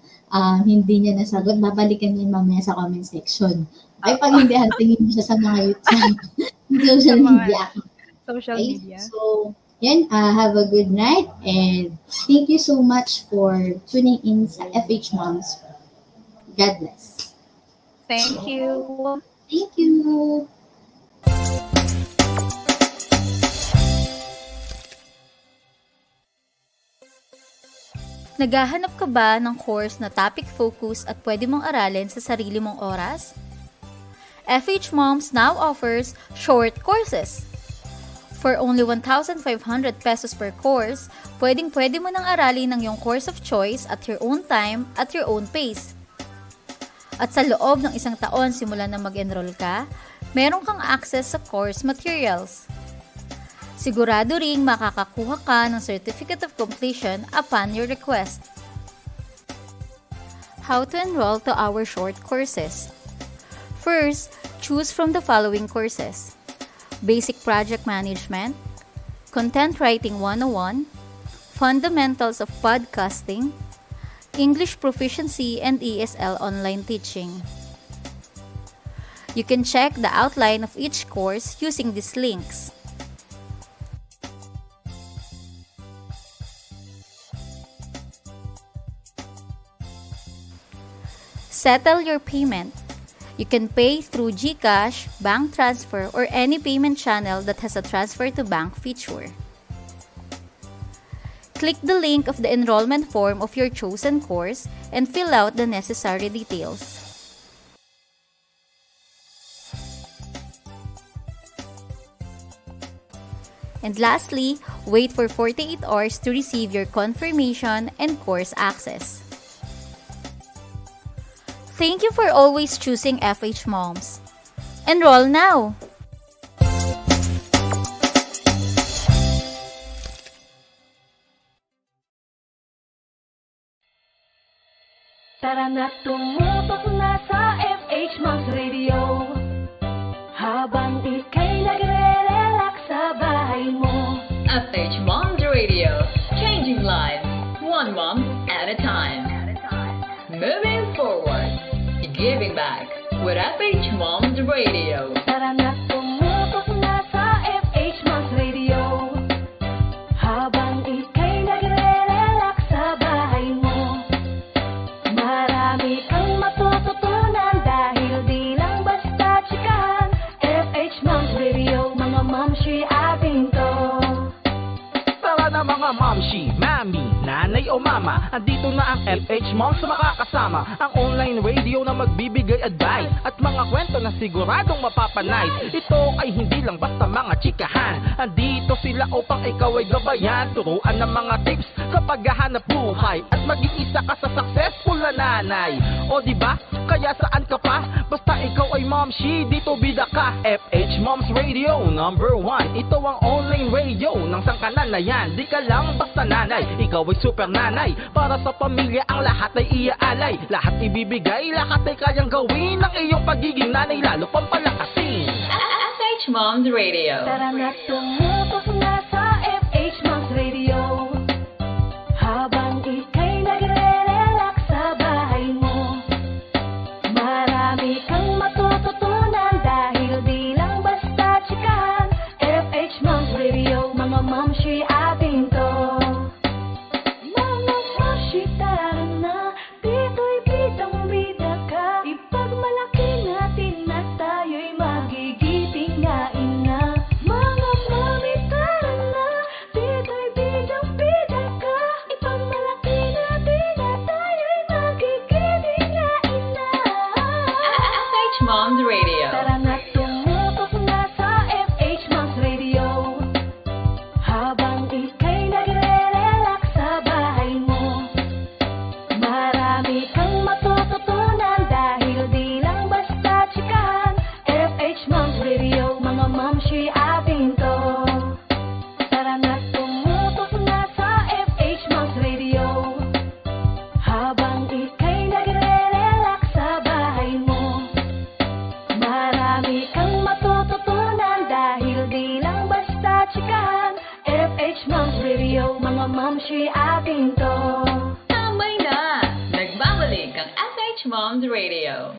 hindi niya nasagot, babalikan niya mamaya sa comment section. Ay, pag hindi, tingin niyo siya sa mga social media. Social media. So, yan, have a good night and thank you so much for tuning in sa FH Moms. God bless. Thank you. Thank you. Naghahanap ka ba ng course na topic focus at pwede mong aralin sa sarili mong oras? FH Moms now offers short courses. For only 1,500 pesos per course, pwedeng-pwede mo nang aralin ng iyong course of choice at your own time, at your own pace. At sa loob ng 1 taon simula na mag-enroll ka, meron kang access sa course materials. Sigurado ring makakakuha ka ng Certificate of Completion upon your request. How to enroll to our short courses? First, choose from the following courses: Basic Project Management, Content Writing 101, Fundamentals of Podcasting, English Proficiency and ESL Online Teaching. You can check the outline of each course using these links. Settle your payment. You can pay through GCash, bank transfer, or any payment channel that has a transfer to bank feature. Click the link of the enrollment form of your chosen course and fill out the necessary details. And lastly, wait for 48 hours to receive your confirmation and course access. Thank you for always choosing FH Moms. Enroll now! Tara na tumutok na sa FH Moms Radio. Habang ika'y nagre-relax sa bahay mo. FH Moms Radio, changing lives, one mom at a time. Moving forward, giving back with FH Moms Radio. Tara na tumutok na sa FH Moms Radio. Habang ika'y nagre-relax sa bahay mo. Marami kang matututunan dahil di lang basta chikahan. FH Moms Radio, mga mamshi ating to. Tara na mga mamshi, mami, nanay o mama, andito na ang FH Moms makakasama. Ang online radio na magbibigay advice at mga kwento na siguradong mapapanay. Ito ay hindi lang basta mga chikahan. Andito sila upang ikaw ay gabayan, turuan ng mga tips sa paghahanap buhay at maging isa ka sa successful na nanay. O diba? Kaya saan ka pa? Basta ikaw ay momshi, dito bida ka. FH Moms Radio number 1. Ito ang online radio ng sangkanan na yan. Di ka lang basta nanay, ikaw ay super nanay. Para sa pamilya ang lahat ay iaalay. Lahat ibibigay, lahat ay kayang gawin ng iyong pagiging nanay, lalo pang palakasin. FH Moms Radio. Tara na tumutok na sa FH Moms Radio. Habang ika'y nagre-relax sa bahay mo. Marami kang matututunan dahil di lang basta chikahan. FH Moms Radio, mga mamshi ating to. Mga mamshi, tara na, dito'y bidang-bida ka. Iba FHMoms Radio. Tara na't tumutok na sa FHMoms Radio. Habang ika'y nagre-relax sa bahay mo, marami kang matututunan dahil di lang basta chikahan. FHMoms Radio, mga mamshi atin to. Tara na't tumutok na sa FHMoms Radio. Habang ika'y nagre-relax sa bahay mo, marami kang matututunan dahil di lang basta chikahan. FHMoms Radio, mga mamshi atin to. Tambay na! Nagbabalik ang FHMoms Radio.